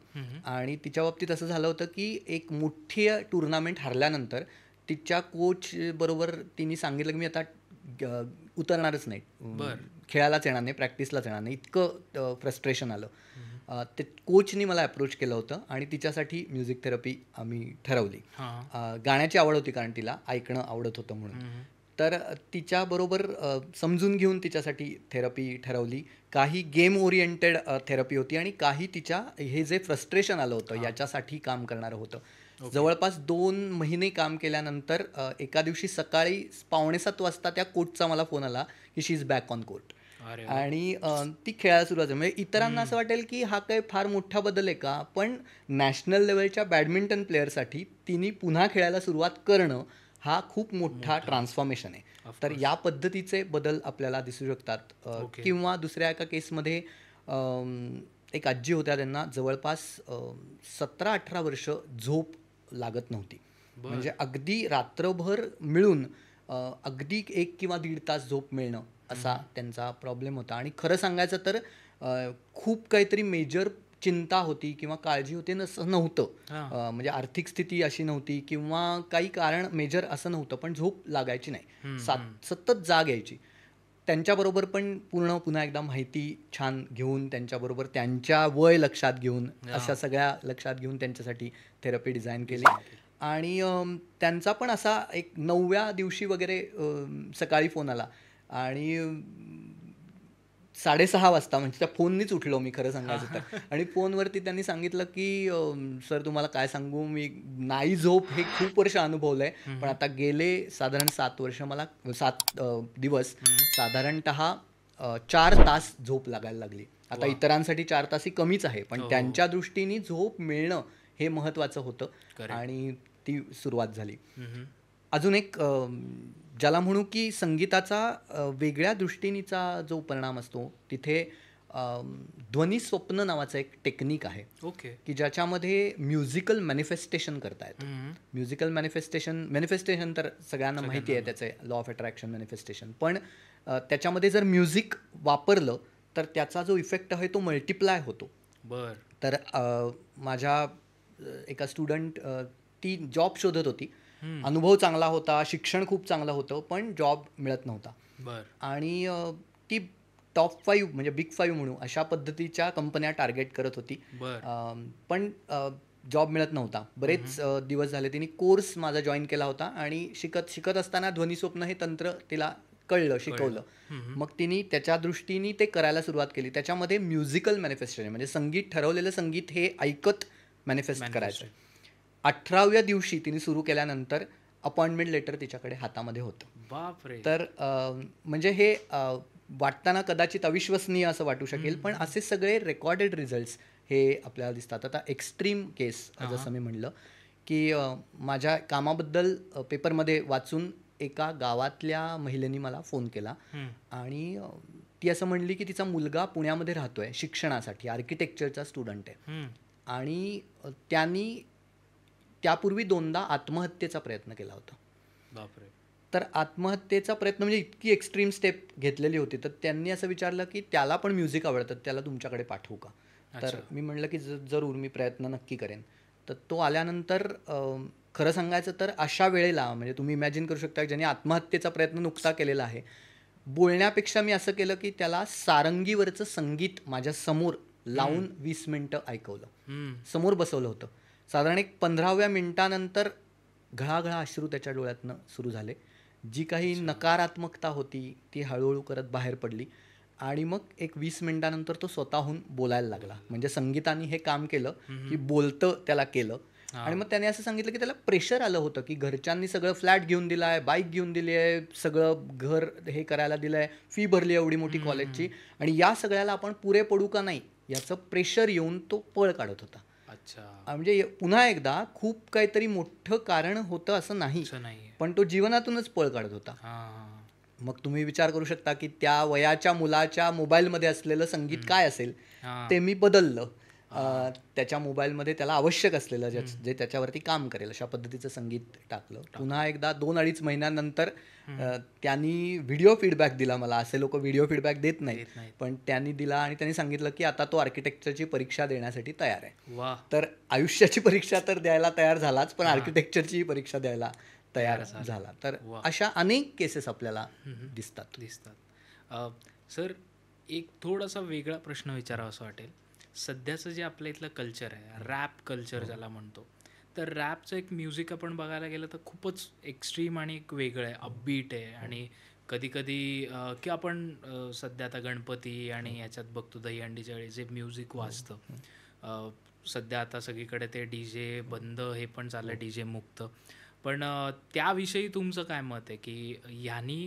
आणि तिच्या बाबतीत असं झालं होतं की एक मोठी टुर्नामेंट हरल्यानंतर तिच्या कोच बरोबर तिने सांगितलं की मी आता उतरणारच नाही, खेळायलाच येणार नाही, प्रॅक्टिसलाच येणार नाही, इतकं फ्रस्ट्रेशन आलं. ते कोचनी मला अप्रोच केलं होतं आणि तिच्यासाठी म्युझिक थेरपी आम्ही ठरवली. गाण्याची आवड होती कारण तिला ऐकणं आवडत होतं म्हणून. तर तिच्याबरोबर समजून घेऊन तिच्यासाठी थेरपी ठरवली. काही गेम ओरिएंटेड थेरपी होती आणि काही तिच्या हे जे फ्रस्ट्रेशन आलं होतं याच्यासाठी काम करणारं होतं. जवळपास 2 महिने काम केल्यानंतर एका दिवशी सकाळी 6:45 वाजता त्या कोचचा मला फोन आला की शी इज बॅक ऑन कोर्ट आणि ती खेळायला सुरुवात झाली. म्हणजे इतरांना असं वाटेल की हा काही फार मोठा बदल आहे का, पण नॅशनल लेवलच्या बॅडमिंटन प्लेअरसाठी तिने पुन्हा खेळायला सुरुवात करणं हा खूप मोठा ट्रान्सफॉर्मेशन आहे. तर या पद्धतीचे बदल आपल्याला दिसू शकतात. किंवा दुसऱ्या एका केसमध्ये एक आजी होत्या, त्यांना जवळपास 17-18 वर्ष झोप लागत नव्हती. म्हणजे अगदी रात्रभर मिळून अगदी 1 किंवा 1.5 तास झोप मिळणं असा त्यांचा प्रॉब्लेम होता. आणि खरं सांगायचं तर खूप काहीतरी मेजर चिंता होती किंवा काळजी होती असं नव्हतं. म्हणजे आर्थिक स्थिती अशी नव्हती किंवा काही कारण मेजर असं नव्हतं, पण झोप लागायची नाही, सतत जाग यायची. त्यांच्याबरोबर पण पुन्हा एकदा माहिती छान घेऊन, त्यांच्याबरोबर त्यांच्या वय लक्षात घेऊन, अशा सगळ्या लक्षात घेऊन त्यांच्यासाठी थेरपी डिझाईन केली. आणि त्यांचा पण असा एक 9व्या दिवशी वगैरे सकाळी फोन आला आणि 6:30 वाजता, म्हणजे त्या फोननीच उठलो मी खरं सांगायचं तर. आणि फोनवरती त्यांनी सांगितलं की सर तुम्हाला काय सांगू, मी नाही झोप हे खूप वर्ष अनुभवलंय, पण आता गेले साधारण 7 वर्ष मला 7 दिवस साधारणतः 4 तास झोप लागायला लागली. आता इतरांसाठी 4 तास ही कमीच आहे, पण त्यांच्या दृष्टीने झोप मिळणं हे महत्त्वाचं होतं आणि ती सुरुवात झाली. अजून एक ज्याला म्हणू की संगीताचा वेगळ्या दृष्टीनीचा जो परिणाम असतो, तिथे ध्वनी स्वप्न नावाचं एक टेक्निक आहे की ज्याच्यामध्ये म्युझिकल मॅनिफेस्टेशन करता येतं. म्युझिकल मॅनिफेस्टेशन तर सगळ्यांना माहिती आहे, त्याचे लॉ ऑफ अट्रॅक्शन मॅनिफेस्टेशन. पण त्याच्यामध्ये जर म्युझिक वापरलं तर त्याचा जो इफेक्ट आहे तो मल्टिप्लाय होतो. तर माझ्या एका स्टुडंट, ती जॉब शोधत होती, अनुभव चांगला होता, शिक्षण खूप चांगलं होतं, पण जॉब मिळत नव्हता. आणि ती टॉप 5 म्हणजे बिग 5 म्हणू अशा पद्धतीच्या कंपन्या टार्गेट करत होती. बर. पण जॉब मिळत नव्हता. बरेच दिवस झाले तिने कोर्स माझा जॉईन केला होता आणि शिकत असताना ध्वनिस्वप्न हे तंत्र तिला शिकवलं. मग तिने त्याच्या दृष्टीने ते करायला सुरुवात केली. त्याच्यामध्ये म्युझिकल मॅनिफेस्टेशन म्हणजे संगीत, ठरवलेलं संगीत हे ऐकत मॅनिफेस्ट करायचं. 18व्या दिवशी तिने सुरू केल्यानंतर अपॉइंटमेंट लेटर तिच्याकडे हातामध्ये होतं. बापरे. तर म्हणजे हे वाटताना कदाचित अविश्वसनीय असं वाटू शकेल, पण असे सगळे रेकॉर्डेड रिझल्ट्स हे आपल्याला दिसतात. आता एक्स्ट्रीम केस जसं मी म्हणलं की माझ्या कामाबद्दल पेपरमध्ये वाचून एका गावातल्या महिलेनी मला फोन केला आणि ती असं म्हणली की तिचा मुलगा पुण्यामध्ये राहतोय शिक्षणासाठी, आर्किटेक्चरचा स्टुडंट आहे आणि त्यांनी त्यापूर्वी 2दा आत्महत्येचा प्रयत्न केला होता. बापरे. तर आत्महत्येचा प्रयत्न म्हणजे इतकी एक्स्ट्रीम स्टेप घेतलेली होती. तर त्यांनी असं विचारलं की त्याला पण म्युझिक आवडतं, त्याला तुमच्याकडे पाठवू का? तर मी म्हणलं की जरूर, मी प्रयत्न नक्की करेन. तर तो आल्यानंतर खरं सांगायचं तर अशा वेळेला म्हणजे तुम्ही इमॅजिन करू शकता ज्यांनी आत्महत्येचा प्रयत्न नुकता केलेला आहे, बोलण्यापेक्षा मी असं केलं की त्याला सारंगीवरचं संगीत माझ्या समोर लावून 20 मिनिटं ऐकवलं. समोर बसवलं होतं. साधारण एक 15व्या मिनिटानंतर घळाघळा अश्रू त्याच्या डोळ्यातनं सुरू झाले. जी काही नकारात्मकता होती ती हळूहळू करत बाहेर पडली आणि मग एक 20 मिनिटानंतर तो स्वतःहून बोलायला लागला. म्हणजे संगीताने हे काम केलं की बोलतं त्याला केलं. आणि मग त्याने असं सांगितलं की त्याला प्रेशर आलं होतं की घरच्यांनी सगळं फ्लॅट घेऊन दिला आहे, बाईक घेऊन दिली आहे, सगळं घर हे करायला दिलं आहे, फी भरली एवढी मोठी कॉलेजची आणि या सगळ्याला आपण पुरे पडू का नाही याचं प्रेशर येऊन तो पळ काढत होता. म्हणजे पुन्हा एकदा खूप काहीतरी मोठं कारण होतं असं नाही, पण तो जीवनातूनच पळ काढत होता. मग तुम्ही विचार करू शकता की त्या वयाच्या मुलाच्या मोबाईलमध्ये असलेलं संगीत काय असेल. ते मी बदललं. त्याच्या मोबाईलमध्ये त्याला आवश्यक असलेलं जे त्याच्यावरती काम करेल अशा पद्धतीचं संगीत टाकलं. पुन्हा एकदा 2-2.5 महिन्यानंतर त्यांनी व्हिडिओ फीडबॅक दिला मला. असे लोक व्हिडिओ फीडबॅक देत नाहीत, पण त्यांनी दिला आणि त्यांनी सांगितलं की आता तो आर्किटेक्चरची परीक्षा देण्यासाठी तयार आहे. तर आयुष्याची परीक्षा तर द्यायला तयार झालाच, पण आर्किटेक्चरची परीक्षा द्यायला तयार झाला. तर अशा अनेक केसेस आपल्याला दिसतात. सर, एक थोडासा वेगळा प्रश्न विचारावा असं वाटेल. सध्याचं जे आपल्या इथलं कल्चर आहे, रॅप कल्चर ज्याला म्हणतो, तर रॅपचं एक म्युझिक आपण बघायला गेलं तर खूपच एक्स्ट्रीम आणि एक वेगळं आहे, अपबीट आहे. आणि कधी कधी की आपण सध्या आता गणपती आणि ह्याच्यात बघतो दहीहंडीच्या वेळी जे म्युझिक वाजतं, सध्या आता सगळीकडे ते DJ बंद हे पण चाललं, DJ मुक्त. पण त्याविषयी तुमचं काय मत आहे की ह्यानी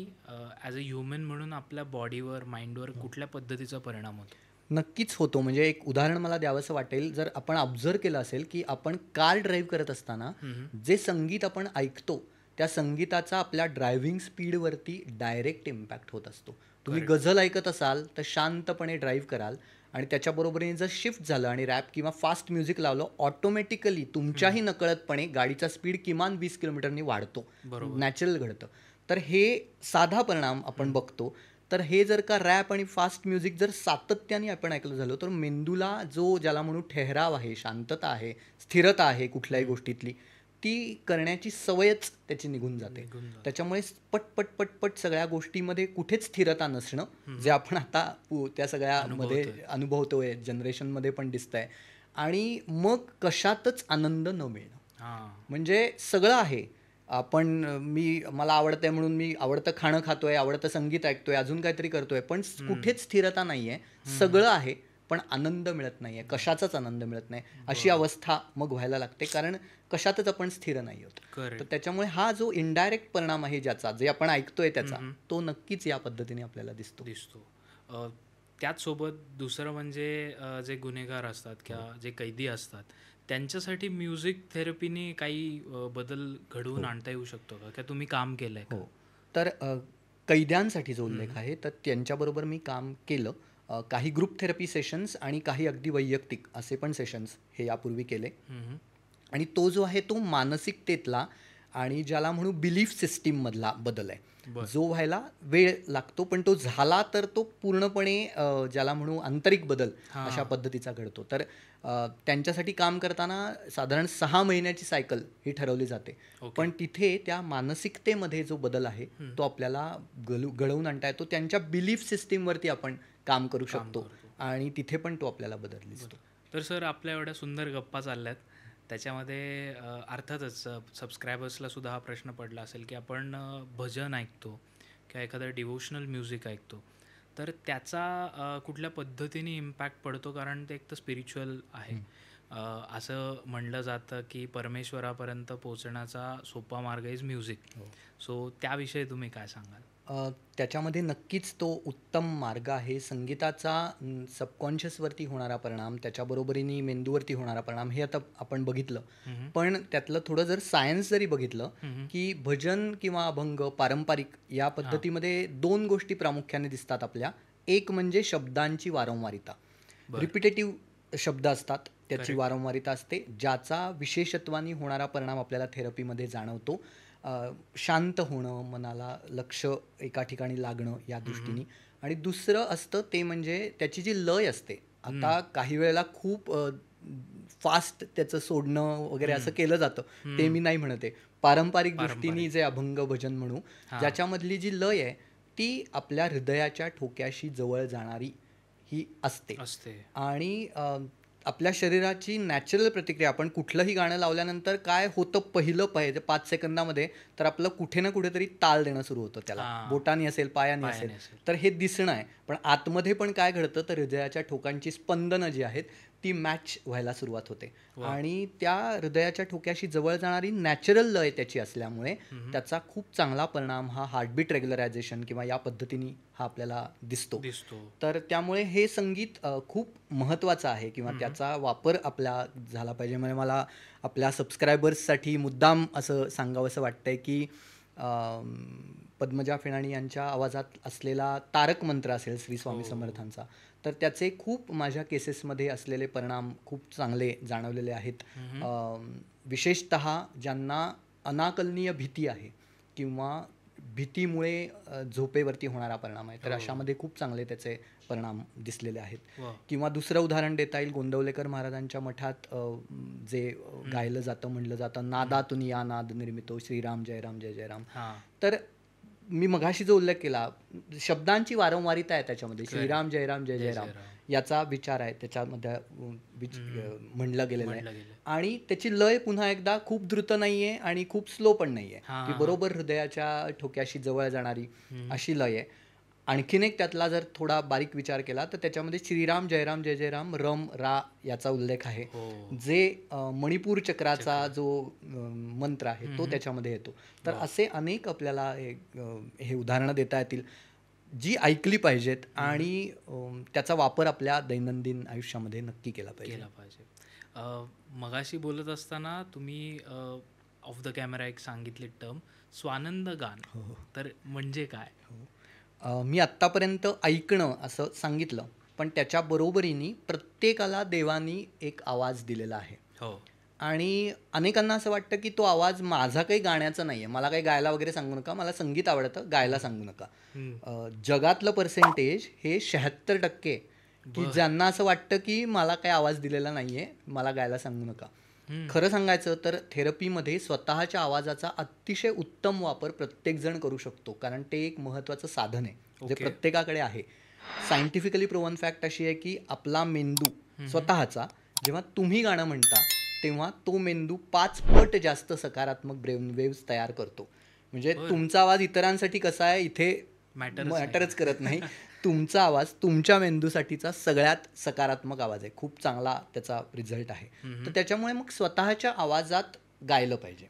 ॲज अ ह्युमन म्हणून आपल्या बॉडीवर, माइंडवर कुठल्या पद्धतीचा परिणाम होतो? नक्कीच होतो. म्हणजे एक उदाहरण मला द्यावंसं वाटेल. जर आपण ऑब्झर्व केलं असेल की आपण कार ड्राईव्ह करत असताना जे संगीत आपण ऐकतो त्या संगीताचा आपल्या ड्रायव्हिंग स्पीडवरती डायरेक्ट इम्पॅक्ट होत असतो. तुम्ही गझल ऐकत असाल तर शांतपणे ड्राईव्ह कराल आणि त्याच्याबरोबरीने जर शिफ्ट झालं आणि रॅप किंवा फास्ट म्युझिक लावलं, ऑटोमॅटिकली तुमच्याही नकळतपणे गाडीचा स्पीड किमान 20 किलोमीटरनी वाढतो. नॅचरल घडतं. तर हे साधा परिणाम आपण बघतो. तर हे जर का रॅप आणि फास्ट म्युझिक जर सातत्याने आपण ऐकलं झालं तर मेंदूला ज्याला म्हणू ठहराव आहे, शांतता आहे, स्थिरता आहे कुठल्याही गोष्टीतली, ती करण्याची सवयच त्याची निघून जाते. त्याच्यामुळे पटपट पटपट सगळ्या गोष्टीमध्ये कुठेच स्थिरता नसणं जे आपण आता त्या सगळ्यामध्ये अनुभवतोय, जनरेशनमध्ये पण दिसतंय. आणि मग कशातच आनंद न मिळणं. म्हणजे सगळं आहे, मला आवडतंय म्हणून मी आवडतं खाणं खातोय, आवडतं संगीत ऐकतोय, अजून काहीतरी करतोय, पण कुठेच स्थिरता नाहीये. सगळं आहे पण आनंद मिळत नाहीये, कशाचाच आनंद मिळत नाही. अशी अवस्था मग व्हायला लागते, कारण कशातच आपण स्थिर नाही होत. तर त्याच्यामुळे हा जो इनडायरेक्ट परिणाम आहे ज्याचा, जे आपण ऐकतोय त्याचा, तो नक्कीच या पद्धतीने आपल्याला दिसतो. त्याचसोबत दुसरं म्हणजे जे गुन्हेगार असतात किंवा जे कैदी असतात त्यांच्यासाठी म्युझिक थेरपीने काही बदल घडवून आणता येऊ शकतो का? तुम्ही काम केलंय? हो. तर कैद्यांसाठी जो उल्लेख आहे तर त्यांच्याबरोबर मी काम केलं. काही ग्रुप थेरपी सेशन्स आणि काही अगदी वैयक्तिक असे पण सेशन्स हे यापूर्वी केले. आणि तो जो आहे तो मानसिकतेतला आणि ज्याला म्हणू बिलीफ सिस्टीममधला बदल आहे, जो व्हायला वेळ लागतो, पण तो झाला तर तो पूर्णपणे ज्याला म्हणू आंतरिक बदल अशा पद्धतीचा घडतो. तर त्यांच्यासाठी काम करताना साधारण 6 महिन्याची सायकल ही ठरवली जाते. पण तिथे त्या मानसिकतेमध्ये जो बदल आहे तो आपल्याला घडवून आणता येतो. त्यांच्या बिलीफ सिस्टीमवरती आपण काम करू शकतो आणि तिथे पण तो आपल्याला बदल दिसतो. तर सर, आपल्या एवढ्या सुंदर गप्पा चालल्यात, त्याच्यामध्ये अर्थातच सबस्क्रायबर्सला सुद्धा हा प्रश्न पडला असेल की आपण भजन ऐकतो किंवा एखादं डिवोशनल म्युझिक ऐकतो, तर त्याचा कुठल्या पद्धतीने इम्पॅक्ट पडतो, कारण ते एक तर स्पिरिच्युअल आहे. असं म्हणलं जातं की परमेश्वरापर्यंत पोहोचण्याचा सोपा मार्ग इज म्युझिक. सो त्याविषयी तुम्ही काय सांगाल? त्याच्यामध्ये नक्कीच तो उत्तम मार्ग आहे. संगीताचा सबकॉन्शियसवरती होणारा परिणाम, त्याच्याबरोबरीने मेंदूवरती होणारा परिणाम हे आता आपण बघितलं. पण त्यातलं थोडं जर सायन्स जरी बघितलं की भजन किंवा अभंग पारंपरिक या पद्धतीमध्ये 2 गोष्टी प्रामुख्याने दिसतात आपल्या. एक म्हणजे शब्दांची वारंवारिता. रिपिटेटिव्ह शब्द असतात, त्याची वारंवारिता असते, ज्याचा विशेषत्वाने होणारा परिणाम आपल्याला थेरपीमध्ये जाणवतो. शांत होणं, मनाला लक्ष एका ठिकाणी लागणं या दृष्टीने. आणि दुसरं असतं ते म्हणजे त्याची जी लय असते. आता काही वेळेला खूप फास्ट त्याचं सोडणं वगैरे असं केलं जातं, ते मी नाही म्हणते. पारंपरिक दृष्टीने जे अभंग भजन म्हणू, ज्याच्यामधली जी लय आहे ती आपल्या हृदयाच्या ठोक्याशी जवळ जाणारी ही असते. आणि आपल्या शरीराची नॅचरल प्रतिक्रिया, आपण कुठलंही गाणं लावल्यानंतर काय होतं पहिलं 5 सेकंदामध्ये, तर आपलं कुठे ना कुठेतरी ताल देणं सुरू होतं त्याला, बोटानी असेल पायानी असेल, तर हे दिसणं आहे. पण आतमध्ये पण काय घडतं, तर हृदयाच्या ठोकांची स्पंदनं जी आहेत ती मॅच व्हायला सुरुवात होते. आणि त्या हृदयाच्या ठोक्याशी जवळ जाणारी नॅचरल लय त्याची असल्यामुळे त्याचा खूप चांगला परिणाम हा हार्टबीट रेग्युलरायझेशन किंवा या पद्धतीने हा आपल्याला दिसतो. तर त्यामुळे हे संगीत खूप महत्त्वाचं आहे किंवा त्याचा वापर आपला झाला पाहिजे. म्हणजे मला आपल्या सबस्क्रायबर्ससाठी मुद्दाम असं सांगावंसं वाटतंय की पद्मजा फेणाणी यांच्या आवाजात असलेला तारक मंत्र असेल श्री स्वामी समर्थांचा, तर त्याचे खूप माझ्या केसेसमध्ये असलेले परिणाम खूप चांगले जाणवलेले आहेत. विशेषतः ज्यांना अनाकलनीय भीती आहे किंवा भीतीमुळे झोपेवरती होणारा परिणाम आहे, तर अशामध्ये खूप चांगले त्याचे परिणाम दिसलेले आहेत. किंवा दुसरं उदाहरण देता येईल, गोंदवलेकर महाराजांच्या मठात जे गायलं जातं, म्हणलं जातं, नादातून या नाद निर्मितो श्रीराम जय राम जय जय राम. तर मी मगाशी जो उल्लेख केला, शब्दांची वारंवारिता आहे त्याच्यामध्ये, श्रीराम जय राम जय जय राम याचा विचार आहे त्याच्यामध्ये म्हणलं गेलेलं आहे. आणि त्याची लय पुन्हा एकदा खूप द्रुत नाहीये आणि खूप स्लो पण नाहीये, ती बरोबर हृदयाच्या ठोक्याशी जवळ जाणारी अशी लय आहे. आणखीन एक त्यातला जर थोडा बारीक विचार केला तर त्याच्यामध्ये श्रीराम जयराम जय जय राम रम रा याचा उल्लेख आहे, जे मणिपूर चक्राचा जो मंत्र आहे तो त्याच्यामध्ये येतो. तर असे अनेक आपल्याला हे उदाहरणं देता येतील जी ऐकली पाहिजेत आणि त्याचा वापर आपल्या दैनंदिन आयुष्यामध्ये नक्की केला पाहिजे. मगाशी बोलत असताना तुम्ही ऑफ द कॅमेरा एक सांगितली टर्म स्वानंद गान, तर म्हणजे काय? मी आत्तापर्यंत ऐकणं असं सांगितलं, पण त्याच्या बरोबरीने प्रत्येकाला देवानी एक आवाज दिलेला आहे. आणि अनेकांना असं वाटतं की तो आवाज माझा काही गाण्याचा नाही आहे, मला काही गायला वगैरे सांगू नका, मला संगीत आवडतं, गायला सांगू नका. जगातलं पर्सेंटेज हे 76% की ज्यांना असं वाटतं की मला काही आवाज दिलेला नाही आहे, मला गायला सांगू नका. खरं सांगायचं तर थेरपीमध्ये स्वतःच्या आवाजाचा अतिशय उत्तम वापर प्रत्येकजण करू शकतो, कारण ते एक महत्त्वाचं साधन आहे जे प्रत्येकाकडे आहे. सायंटिफिकली प्रूव्हन फॅक्ट अशी आहे की आपला मेंदू स्वतःचा जेव्हा तुम्ही गाणं म्हणता तेव्हा तो मेंदू 5 पट जास्त सकारात्मक ब्रेन वेव्स तयार करतो. म्हणजे तुमचा आवाज इतरांसाठी कसा आहे इथे मॅटरच करत नाही, तुमचा आवाज तुमच्या मेंदूसाठीचा सगळ्यात सकारात्मक आवाज आहे, खूप चांगला त्याचा रिझल्ट आहे. तर त्याच्यामुळे मग स्वतःच्या आवाजात गायलं पाहिजे.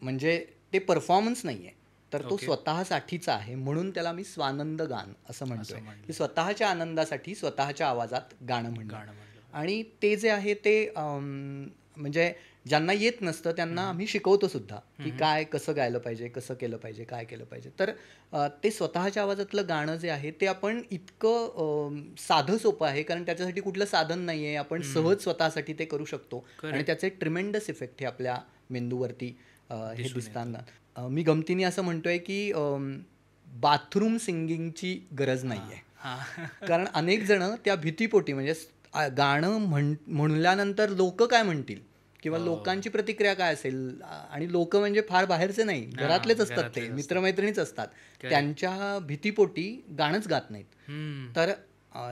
म्हणजे ते परफॉर्मन्स नाही आहे, तर तो स्वतःसाठीचा आहे, म्हणून त्याला मी स्वानंद गान असं म्हणतोय की स्वतःच्या आनंदासाठी स्वतःच्या आवाजात गाणं म्हणणं. आणि ते जे आहे ते म्हणजे ज्यांना येत नसतं त्यांना आम्ही शिकवतो सुद्धा की काय कसं गायलं पाहिजे, कसं केलं पाहिजे, काय केलं पाहिजे. तर ते स्वतःच्या आवाजातलं गाणं जे आहे ते आपण इतकं साधं सोपं आहे, कारण त्याच्यासाठी कुठलं साधन नाही आहे, आपण सहज स्वतःसाठी ते करू शकतो आणि त्याचे ट्रिमेंडस इफेक्ट हे आपल्या मेंदूवरती हे दिसताना. मी गमतीने असं म्हणतोय की बाथरूम सिंगिंगची गरज नाही आहे, कारण अनेक जण त्या भीतीपोटी म्हणजे गाणं म्हणल्यानंतर लोक काय म्हणतील किंवा लोकांची प्रतिक्रिया काय असेल, आणि लोक म्हणजे फार बाहेरचे नाही, घरातलेच असतात, ते मित्रमैत्रिणीच असतात, त्यांच्या भीतीपोटी गाणंच गात नाहीत. तर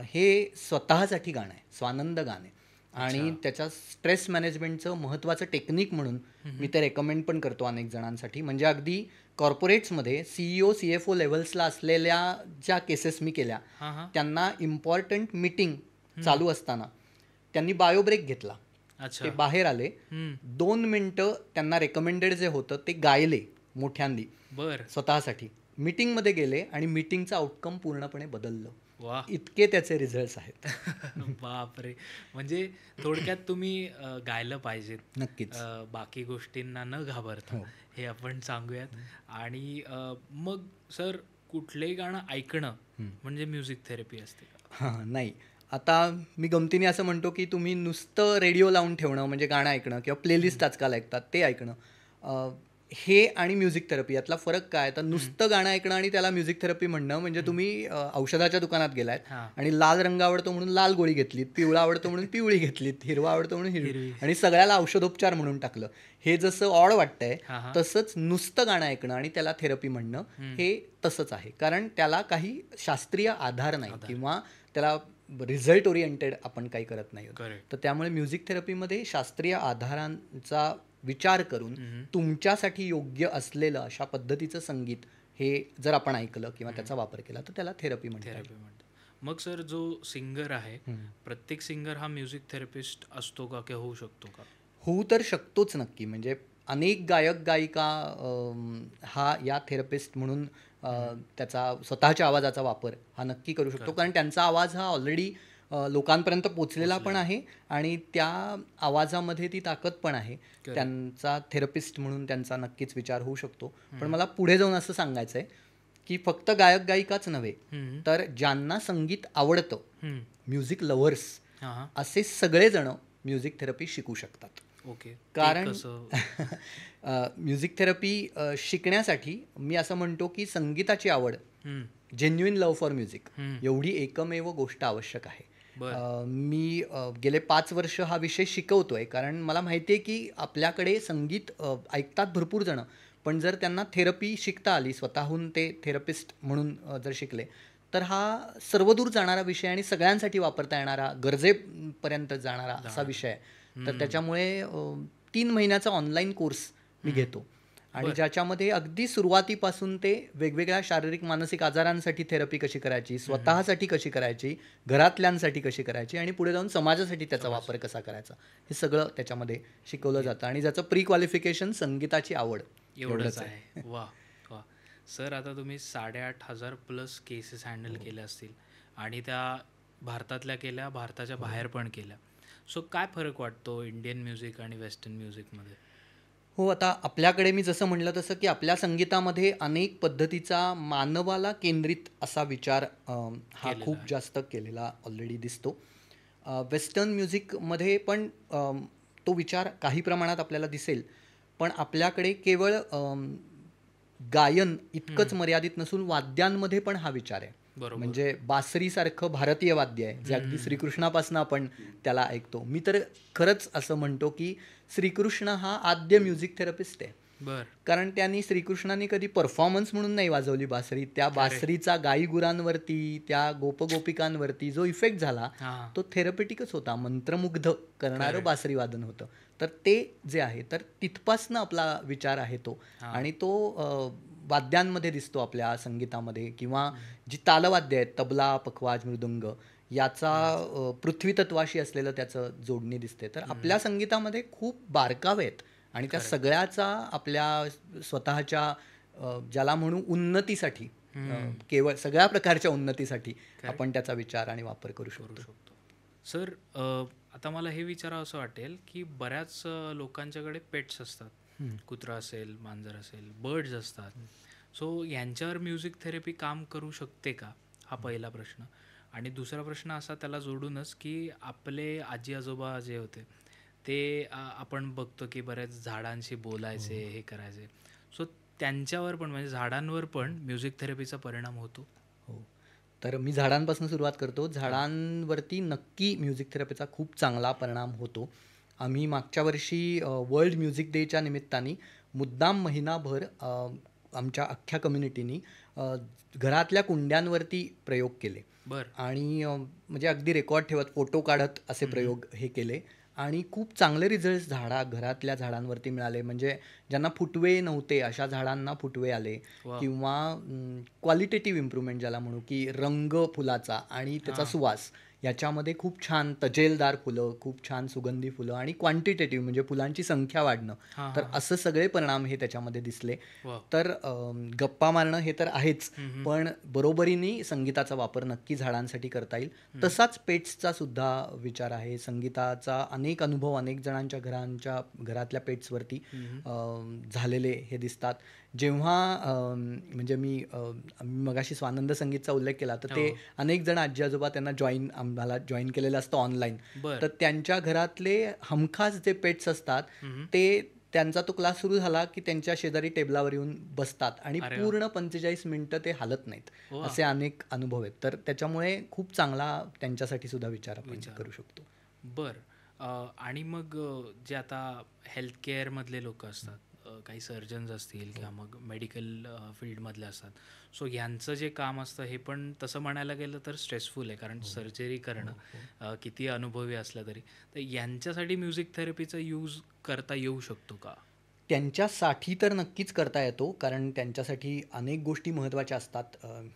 हे स्वतःसाठी गाणं आहे, स्वानंद गाणं आहे आणि त्याच्या स्ट्रेस मॅनेजमेंटचं महत्त्वाचं टेक्निक म्हणून मी ते रेकमेंड पण करतो अनेक जणांसाठी. म्हणजे अगदी कॉर्पोरेट्समध्ये CEO CFO लेव्हल्सला असलेल्या ज्या केसेस मी केल्या, हां हां. त्यांना इम्पॉर्टंट मीटिंग चालू असताना त्यांनी बायो ब्रेक घेतला. अच्छा. ते बाहेर आले, 2 मिनटं त्यांना रेकमेंडेड जे होतं ते गायले मोठ्यांदी बर. स्वतःसाठी. मीटिंगमध्ये गेले आणि मीटिंगचं आउटकम पूर्णपणे बदललं. वा. इतके त्याचे रिझल्ट्स आहेत. बापरे. म्हणजे थोडक्यात तुम्ही गायलं पाहिजेत. नक्कीच. बाकी गोष्टींना न घाबरता हो. हे आपण सांगूयात. आणि मग सर कुठलंही गाणं ऐकणं म्हणजे म्युझिक थेरपी असते का? हां, नाही. आता मी गमतीने असं म्हणतो, की तुम्ही नुसतं रेडिओ लावून ठेवणं म्हणजे गाणं ऐकणं किंवा प्लेलिस्ट आजकाल ऐकतात ते ऐकणं, हे आणि म्युझिक थेरपी यातला फरक काय? तर नुसतं गाणं ऐकणं आणि त्याला म्युझिक थेरपी म्हणणं म्हणजे तुम्ही औषधाच्या दुकानात गेलात हां. आणि लाल रंग आवडतो म्हणून लाल गोळी घेतलीत, पिवळा आवडतो म्हणून पिवळी घेतलीत, हिरवा आवडतो म्हणून हिरवी हिरवी. आणि सगळ्याला औषधोपचार म्हणून टाकलं. हे जसं ऑड वाटतंय, हां, हां. तसंच नुसतं गाणं ऐकणं आणि त्याला थेरपी म्हणणं हे तसंच आहे. कारण त्याला काही शास्त्रीय आधार नाही किंवा त्याला रिझल्ट ओरिएंटेड आपण काही करत नाही. करेक्ट. तर त्यामुळे म्युझिक थेरपीमध्ये शास्त्रीय आधारांचा विचार करून तुमच्यासाठी योग्य असलेलं अशा पद्धतीचं संगीत हे जर आपण ऐकलं किंवा त्याचा वापर केला तर त्याला थेरपी म्हणतात. थेरपी म्हणतात. मग सर जो सिंगर आहे, प्रत्येक सिंगर हा म्युझिक थेरपिस्ट असतो का किंवा होऊ शकतो का? होऊ तर शकतोच नक्की. म्हणजे अनेक गायक गायिका हा या थेरपिस्ट म्हणून त्याचा स्वतःच्या आवाजाचा वापर हा नक्की करू शकतो. कारण त्यांचा आवाज हा ऑलरेडी लोकांपर्यंत पोचलेला पण आहे आणि त्या आवाजामध्ये ती ताकद पण आहे. त्यांचा थेरपिस्ट म्हणून त्यांचा नक्कीच विचार होऊ शकतो. पण मला पुढे जाऊन असं सांगायचं आहे की फक्त गायक गायिकाच नव्हे तर ज्यांना संगीत आवडतं, म्युझिक लव्हर्स हां हां. असे सगळेजण म्युझिक थेरपी शिकू शकतात. ओके. ते कारण कसं? म्युझिक थेरपी शिकण्यासाठी मी असं म्हणतो की संगीताची आवड, हम्म. जेन्युइन लव्ह फॉर म्युझिक एवढी एकमेव गोष्ट आवश्यक आहे. मी गेले 5 वर्ष हा विषय शिकवतोय कारण मला माहिती आहे की आपल्याकडे संगीत ऐकतात भरपूर जण, पण जर त्यांना थेरपी शिकता आली, स्वतःहून ते थेरपिस्ट म्हणून जर शिकले तर हा सर्वदूर जाणारा विषय आणि सगळ्यांसाठी वापरता येणारा, गरजेपर्यंत जाणारा असा विषय आहे. तर त्याच्यामुळे 3 महिन्याचा ऑनलाईन कोर्स मी घेतो आणि ज्याच्यामध्ये अगदी सुरुवातीपासून ते वेगवेगळ्या शारीरिक मानसिक आजारांसाठी थेरपी कशी करायची, स्वतःसाठी कशी करायची, घरातल्यांसाठी कशी करायची आणि पुढे जाऊन समाजासाठी त्याचा वापर कसा करायचा, हे सगळं त्याच्यामध्ये शिकवलं जातं. आणि ज्याचं प्री क्वालिफिकेशन संगीताची आवड एवढंच आहे. वा वा. सर आता तुम्ही 8,500 प्लस केसेस हँडल केल्या असतील आणि त्या भारतातल्या केल्या, भारताच्या बाहेर पण केल्या. सो काय फरक वाटतो इंडियन म्युझिक आणि वेस्टर्न म्युझिकमध्ये? हो, आता आपल्याकडे मी जसं म्हटलं तसं की आपल्या संगीतामध्ये अनेक पद्धतीचा मानवाला केंद्रित असा विचार हा खूप जास्त केलेला ऑलरेडी दिसतो. वेस्टर्न म्युझिकमध्ये पण तो विचार काही प्रमाणात आपल्याला दिसेल, पण आपल्याकडे केवळ गायन इतकंच मर्यादित नसून वाद्यांमध्ये पण हा विचार आहे. बरोबर. म्हणजे बासरीसारखं भारतीय वाद्य आहे जे अगदी श्रीकृष्णापासून आपण त्याला ऐकतो. मी तर खरंच असं म्हणतो की श्रीकृष्ण हा आद्य म्युझिक थेरपिस्ट आहे. बर. कारण त्यांनी श्रीकृष्णाने कधी परफॉर्मन्स म्हणून नाही वाजवली बासरी. त्या बासरीचा गाईगुरांवरती, त्या गोपगोपिकांवरती जो इफेक्ट झाला हां. तो थेरपेटिकच होता, मंत्रमुग्ध करणारं बासरी वादन होतं. तर ते जे आहे तर तिथपासनं आपला विचार आहे तो आणि तो वाद्यांमध्ये दिसतो आपल्या संगीतामध्ये किंवा जी तालवाद्य आहेत, तबला, पखवाज, मृदुंग याचा पृथ्वी तत्वाशी असलेलं त्याचं जोडणी दिसते. तर आपल्या संगीतामध्ये खूप बारकावे आहेत आणि त्या सगळ्याचा आपल्या स्वतःच्या ज्याला म्हणू उन्नतीसाठी, केवळ सगळ्या प्रकारच्या उन्नतीसाठी आपण त्याचा विचार आणि वापर करू शकतो. सर आता मला हे विचारावं असं वाटेल की बऱ्याच लोकांच्याकडे पेट्स असतात, कुत्रा असेल, मांजर असेल, बर्ड्स असतात. सो यांच्यावर म्युझिक थेरपी काम करू शकते का, हा पहिला प्रश्न. आणि दुसरा प्रश्न असा त्याला जोडूनच की आपले आजी आजोबा जे होते ते आपण बघतो की बऱ्याच झाडांशी बोलायचे, हे करायचे. सो त्यांच्यावर पण म्हणजे झाडांवर पण म्युझिक थेरपीचा परिणाम होतो? हो, तर मी झाडांपासून सुरुवात करतो. झाडांवरती नक्की म्युझिक थेरपीचा खूप चांगला परिणाम होतो. आम्ही मागच्या वर्षी वर्ल्ड म्युझिक डेच्या निमित्ताने मुद्दाम महिनाभर आमच्या अख्ख्या कम्युनिटीनी घरातल्या कुंड्यांवरती प्रयोग केले बरं. आणि म्हणजे अगदी रेकॉर्ड ठेवत फोटो काढत असे प्रयोग हे केले आणि खूप चांगले रिझल्ट्स घरातल्या झाडांवरती मिळाले. म्हणजे ज्यांना फुटवे नव्हते अशा झाडांना फुटवे आले वा. किंवा क्वालिटेटिव्ह इम्प्रूव्हमेंट ज्याला म्हणू की रंग फुलाचा आणि त्याचा हां. सुवास याच्यामध्ये खूप छान तजेलदार फुलं, खूप छान सुगंधी फुलं आणि क्वांटिटेटिव्ह म्हणजे फुलांची संख्या वाढणं, हां, तर हां, हां. असं सगळे परिणाम हे त्याच्यामध्ये दिसले. वा. तर गप्पा मारणं हे तर आहेच, हम्म. पण बरोबरीने संगीताचा वापर नक्की झाडांसाठी करता येईल. तसाच पेट्सचा सुद्धा विचार आहे. संगीताचा अनेक अनुभव अनेक जणांच्या घरातल्या पेट्सवरती झालेले हे दिसतात. जेव्हा म्हणजे मी मगाशी स्वानंद संगीतचा उल्लेख केला, तर ते हो. अनेक जण आजी आजोबा त्यांना आम्हाला जॉईन केलेलं असतं ऑनलाईन. बरं. तर त्यांच्या घरातले हमखास जे पेट्स असतात हम्म. ते त्यांचा तो क्लास सुरू झाला की त्यांच्या शेजारी टेबलावर येऊन बसतात आणि अरे वा. पूर्ण 45 मिनिटं ते हालत नाहीत. वा. असे अनेक अनुभव आहेत. तर त्याच्यामुळे खूप चांगला त्यांच्यासाठी सुद्धा विचार आपण करू शकतो. बरं. आणि मग जे आता हेल्थ केअरमधले लोक असतात, काही सर्जन्स असतील किंवा मग मेडिकल फील्डमधले असतात, सो यांचं जे काम असतं हे पण तसं म्हणायला गेलं तर स्ट्रेसफुल आहे, कारण सर्जरी करणं किती अनुभवी असलं तरी. तर यांच्यासाठी म्युझिक थेरपीचा यूज करता येऊ शकतो का? त्यांच्यासाठी तर नक्कीच करता येतो, कारण त्यांच्यासाठी अनेक गोष्टी महत्त्वाच्या असतात.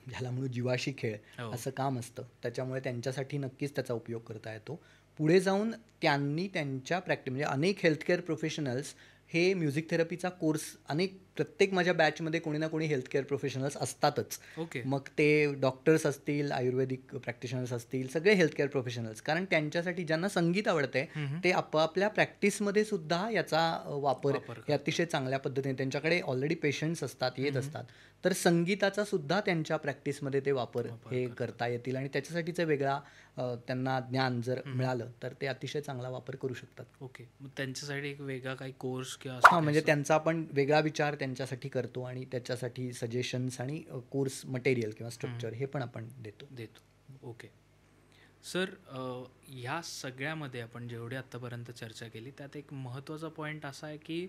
ज्याला म्हणू जीवाशी खेळ हो. असं काम असतं. त्याच्यामुळे त्यांच्यासाठी नक्कीच त्याचा उपयोग करता येतो. पुढे जाऊन त्यांनी त्यांच्या म्हणजे अनेक हेल्थकेअर प्रोफेशनल्स हे म्युझिक थेरपीचा कोर्स प्रत्येक माझ्या बॅचमध्ये कोणी ना कोणी हेल्थकेअर प्रोफेशनल्स असतातच. ओके. मग ते डॉक्टर्स असतील, आयुर्वेदिक प्रॅक्टिशनर्स असतील, सगळे हेल्थकेअर प्रोफेशनल्स. कारण त्यांच्यासाठी ज्यांना संगीत आवडतंय ते आपापल्या प्रॅक्टिसमध्ये सुद्धा याचा वापर हे अतिशय चांगल्या पद्धतीने, त्यांच्याकडे ऑलरेडी पेशंट्स असतात, येत असतात, तर संगीताचा सुद्धा त्यांच्या प्रॅक्टिसमध्ये ते वापर हे करता येतील आणि त्याच्यासाठीचं वेगळा त्यांना ज्ञान जर मिळालं तर ते अतिशय चांगला वापर करू शकतात. ओके. मग त्यांच्यासाठी एक वेगळा काही कोर्स किंवा हां, म्हणजे त्यांचा आपण वेगळा विचार त्यांच्यासाठी करतो आणि त्याच्यासाठी सजेशन्स आणि कोर्स मटेरियल किंवा स्ट्रक्चर हे पण आपण देतो. ओके. सर, ह्या सगळ्यामध्ये आपण जेवढी आत्तापर्यंत चर्चा केली त्यात एक महत्त्वाचा पॉईंट असा आहे की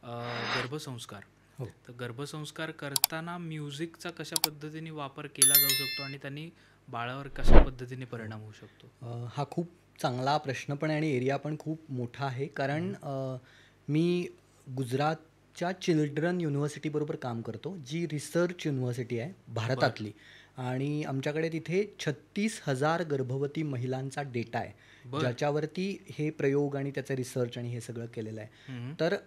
गर्भसंस्कार. हो. तर गर्भसंस्कार करताना म्युझिकचा कशा पद्धतीने वापर केला जाऊ शकतो आणि त्यांनी बाळावर कशा पद्धतीने परिणाम होऊ शकतो? हा खूप चांगला प्रश्न पण आहे आणि एरिया पण खूप मोठा आहे. कारण मी गुजरातच्या चिल्ड्रन युनिव्हर्सिटीबरोबर काम करतो, जी रिसर्च युनिव्हर्सिटी आहे भारतातली. आणि आमच्याकडे तिथे 36,000 गर्भवती महिलांचा डेटा आहे, ज्याच्यावरती हे प्रयोग आणि त्याचं रिसर्च आणि हे सगळं केलेलं आहे. तर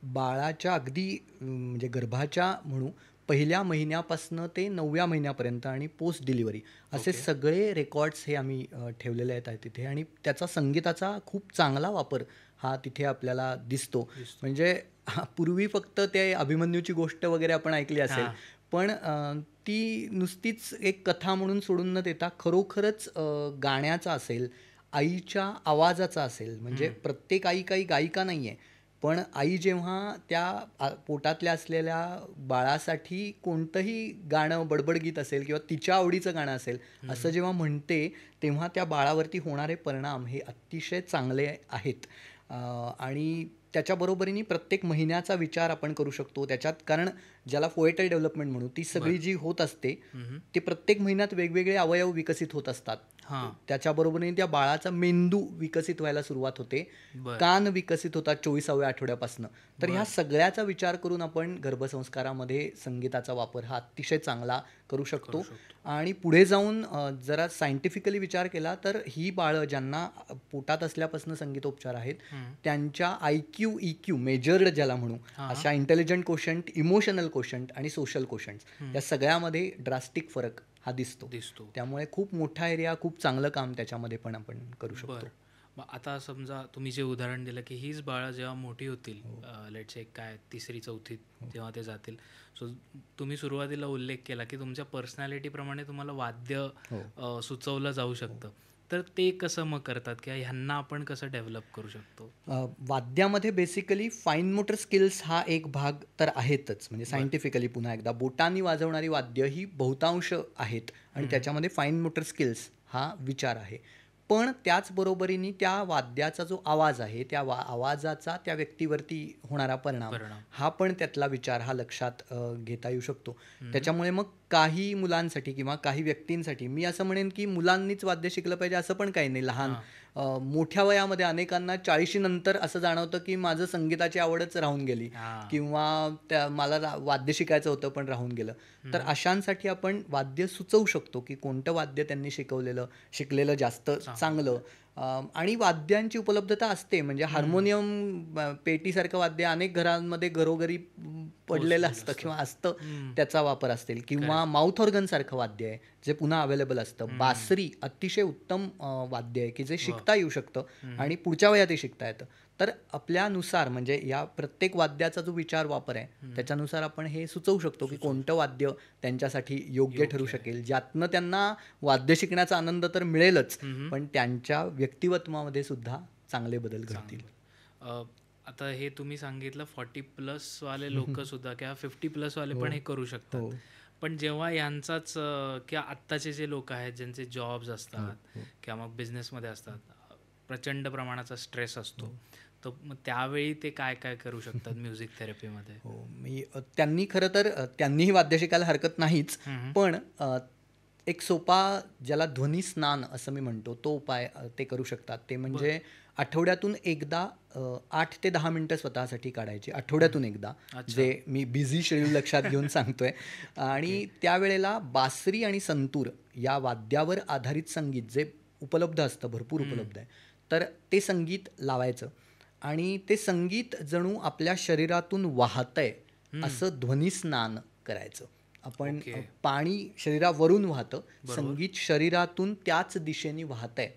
बाळाच्या अगदी म्हणजे गर्भाच्या म्हणू पहिल्या महिन्यापासून ते 9व्या महिन्यापर्यंत आणि पोस्ट डिलिव्हरी असे सगळे रेकॉर्ड्स हे आम्ही ठेवलेले आहेत तिथे. आणि त्याचा संगीताचा खूप चांगला वापर हा तिथे आपल्याला दिसतो. म्हणजे पूर्वी फक्त ते अभिमन्यूची गोष्ट वगैरे आपण ऐकली असेल, पण ती नुसतीच एक कथा म्हणून सोडून न देता खरोखरच गाण्याचा असेल, आईच्या आवाजाचा असेल. म्हणजे प्रत्येक आई काही गायिका नाही आहे, पण आई जेव्हा त्या पोटातल्या असलेल्या बाळासाठी कोणतंही गाणं, बडबड असेल किंवा तिच्या आवडीचं गाणं असेल असं जेव्हा म्हणते, तेव्हा त्या बाळावरती होणारे परिणाम हे अतिशय चांगले आहेत. आणि त्याच्याबरोबरीने प्रत्येक महिन्याचा विचार आपण करू शकतो त्याच्यात, कारण ज्याला पोएटल डेव्हलपमेंट म्हणू ती सगळी जी होत असते ते प्रत्येक महिन्यात वेगवेगळे अवयव विकसित होत असतात. त्याच्याबरोबरीने त्या बाळाचा मेंदू विकसित व्हायला सुरुवात होते, कान विकसित होतात 24व्या आठवड्यापासून. तर ह्या सगळ्याचा विचार करून आपण गर्भसंस्कारामध्ये संगीताचा वापर हा अतिशय चांगला करू शकतो. आणि पुढे जाऊन जरा सायंटिफिकली विचार केला तर ही बाळं ज्यांना पोटात असल्यापासून संगीतोपचार आहेत, त्यांच्या IQ, EQ मेजर्ड ज्याला म्हणू, अशा इंटेलिजंट कोशंट, इमोशनल कोशंट आणि सोशल कोशंट या सगळ्यामध्ये ड्रास्टिक फरक हा दिसतो. त्यामुळे खूप मोठा एरिया, खूप चांगलं काम त्याच्यामध्ये पण आपण करू शकतो. मग आता समजा तुम्ही जे उदाहरण दिलं की हीच बाळं जेव्हा मोठी होतील, लेट्स एक काय 3री-4थीत जेव्हा ते जातील, सो तुम्ही सुरुवातीला उल्लेख केला की तुमच्या पर्सनॅलिटीप्रमाणे तुम्हाला वाद्य सुचवलं जाऊ शकतं, तर ते कसं मग करतात किंवा ह्यांना आपण कसं डेव्हलप करू शकतो? वाद्यामध्ये बेसिकली फाईन मोटर स्किल्स हा एक भाग तर आहेतच. म्हणजे सायंटिफिकली पुन्हा एकदा बोटांनी वाजवणारी वाद्य ही बहुतांश आहेत आणि त्याच्यामध्ये फाईन मोटर स्किल्स हा विचार आहे. पण त्याचबरोबरीने त्या वाद्याचा जो आवाज आहे त्या आवाजाचा त्या व्यक्तीवरती होणारा परिणाम परिणाम. हा पण त्यातला विचार हा लक्षात घेता येऊ शकतो. त्याच्यामुळे मग काही मुलांसाठी किंवा काही व्यक्तींसाठी मी असं म्हणेन की मुलांनीच वाद्य शिकलं पाहिजे असं पण काही नाही. लहान मोठ्या वयामध्ये अनेकांना 40शी नंतर असं जाणवतं की माझं संगीताची आवडच राहून गेली हां. किंवा मला वाद्य शिकायचं होतं पण राहून गेलं. तर अशांसाठी आपण वाद्य सुचवू शकतो की कोणतं वाद्य त्यांनी शिकलेलं जास्त चांगलं. आणि वाद्यांची उपलब्धता असते म्हणजे हार्मोनियम पेटीसारखं वाद्य अनेक घरांमध्ये घरोघरी पडलेलं असतं किंवा असतं, त्याचा वापर असतील किंवा माउथ ऑर्गन सारखं वाद्य आहे जे पुन्हा अवेलेबल असतं. बासरी अतिशय उत्तम वाद्य आहे की जे शिकता येऊ शकतं आणि पुढच्या वयातही शिकता येतं. तर आपल्यानुसार म्हणजे या प्रत्येक वाद्याचा जो विचार वापर आहे त्याच्यानुसार आपण हे सुचवू शकतो की कोणतं वाद्य त्यांच्यासाठी योग्य ठरू शकेल, ज्यातनं त्यांना वाद्य शिकण्याचा आनंद तर मिळेलच पण त्यांच्या व्यक्तिमत्वामध्ये सुद्धा चांगले बदल घडतील. आता हे तुम्ही सांगितलं 40+ वाले लोक सुद्धा किंवा 50+ वाले पण हे करू शकतात. पण जेव्हा यांचाच किंवा आत्ताचे जे लोक आहेत ज्यांचे जॉब्स असतात किंवा मग बिझनेसमध्ये असतात, प्रचंड प्रमाणाचा स्ट्रेस असतो, तर मग त्यावेळी ते काय काय करू शकतात म्युझिक थेरपीमध्ये? त्यांनी खरं तर त्यांनीही वाद्य शिकायला हरकत नाहीच, पण एक सोपा ज्याला ध्वनी स्नान असं मी म्हणतो तो उपाय ते करू शकतात. ते म्हणजे आठवड्यातून एकदा 8 ते 10 मिनटं स्वतःसाठी काढायची, आठवड्यातून एकदा. जे मी बिझी शेड्यूल लक्षात घेऊन सांगतोय. आणि त्यावेळेला बासरी आणि संतूर या वाद्यावर आधारित संगीत जे उपलब्ध असतं, भरपूर उपलब्ध आहे, तर ते संगीत लावायचं आणि ते संगीत जणू आपल्या शरीरातून वाहतंय असं ध्वनिस्नान करायचं. आपण पाणी शरीरावरून वाहतं, संगीत शरीरातून त्याच दिशेने वाहतंय,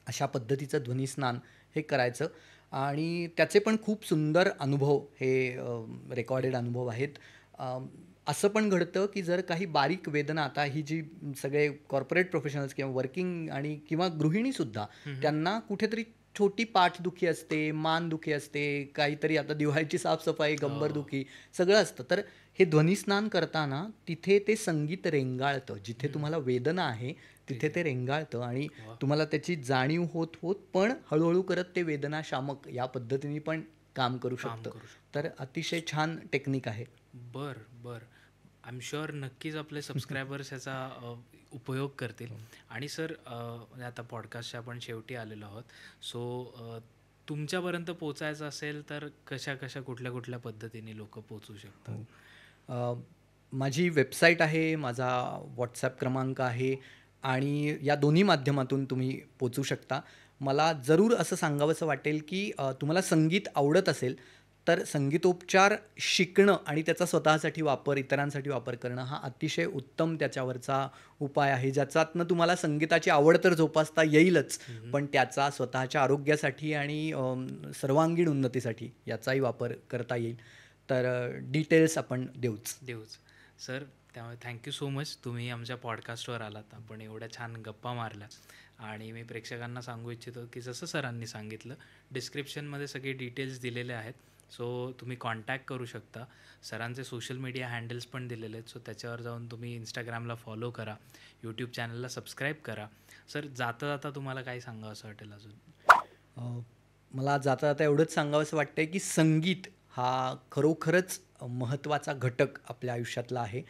अशा पद्धतीचं ध्वनिस्नान हे करायचं. आणि त्याचे पण खूप सुंदर अनुभव हे रेकॉर्डेड अनुभव आहेत. असं पण घडतं की जर काही बारीक वेदना, आता ही जी सगळे कॉर्पोरेट प्रोफेशनल्स किंवा वर्किंग आणि किंवा गृहिणीसुद्धा, त्यांना कुठेतरी छोटी पाठदुखी असते, मानदुखी असते, काहीतरी आता दिवाळीची साफसफाई, कंबरदुखी सगळं असतं. तर हे ध्वनिस्नान करताना तिथे ते संगीत रेंगाळतं, जिथे तुम्हाला वेदना आहे तिथे ते रेंगाळतं आणि तुम्हाला त्याची जाणीव होत होत पण हळूहळू करत ते वेदनाशामक या पद्धतीने पण काम करू शकतं. तर अतिशय छान टेक्निक आहे. बर आय एम शुअर नक्कीच आपले सबस्क्रायबर्स याचा उपयोग करतील. आणि सर आता पॉडकास्टच्या आपण शेवटी आलेलो आहोत, सो तुमच्यापर्यंत पोचायचं असेल तर कशा कुठल्या कुठल्या पद्धतीने लोक पोचू शकतात? माझी वेबसाईट आहे, माझा व्हॉट्सॲप क्रमांक आहे आणि या दोन्ही माध्यमातून तुम्ही पोचू शकता. मला जरूर असं सांगावंसं वाटेल की तुम्हाला संगीत आवडत असेल तर संगीतोपचार शिकणं आणि त्याचा स्वतःसाठी वापर, इतरांसाठी वापर करणं हा अतिशय उत्तम त्याच्यावरचा उपाय आहे, ज्याच्यातनं तुम्हाला संगीताची आवड तर जोपासता येईलच, पण त्याचा स्वतःच्या आरोग्यासाठी आणि सर्वांगीण उन्नतीसाठी याचाही वापर करता येईल. तर डिटेल्स आपण देऊच. सर, त्यामुळे थँक्यू सो मच, तुम्ही आमच्या पॉडकास्टवर आलात, आपण एवढ्या छान गप्पा मारल्या. आणि मी प्रेक्षकांना सांगू इच्छितो की जसं सरांनी सांगितलं, डिस्क्रिप्शनमध्ये सगळे डिटेल्स दिलेले आहेत, सो तुम्ही कॉन्टॅक्ट करू शकता. सरांचे सोशल मीडिया हँडल्स पण दिलेले आहेत, सो त्याच्यावर जाऊन तुम्ही इंस्टाग्रामला फॉलो करा, यूट्यूब चॅनलला सबस्क्राईब करा. सर, जाता तुम्हाला काय सांगावं असं वाटेल अजून? मला जाता एवढंच सांगावंसं वाटतंय की संगीत हा खरोखरच महत्त्वाचा घटक आपल्या आयुष्यातला आहे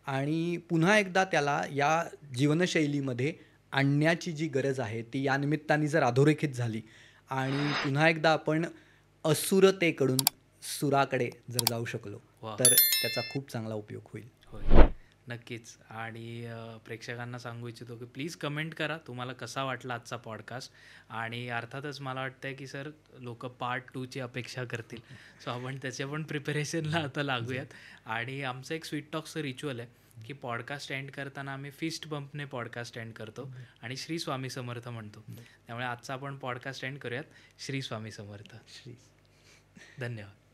आणि पुन्हा एकदा त्याला या जीवनशैलीमध्ये आणण्याची जी गरज आहे ती या निमित्ताने जर अधोरेखित झाली आणि पुन्हा एकदा आपण असुरतेकडून सुराकडे जर जाऊ शकलो तर त्याचा खूप चांगला उपयोग होईल. होय, नक्कीच. आणि प्रेक्षकांना सांगू इच्छितो की प्लीज कमेंट करा तुम्हाला कसा वाटला आजचा पॉडकास्ट. आणि अर्थातच मला वाटतं की सर लोक पार्ट 2ची अपेक्षा करतील, सो आपण त्याच्या पण प्रिपरेशनला आता लागूयात. आणि आमचं एक स्वीट टॉक्सचं रिच्युअल आहे की पॉडकास्ट एंड करताना आम्ही फिस्ट बंपने पॉडकास्ट एंड करतो आणि श्री स्वामी समर्थ म्हणतो. त्यामुळे आजचा आपण पॉडकास्ट एंड करूयात. श्री स्वामी समर्थ. धन्यवाद.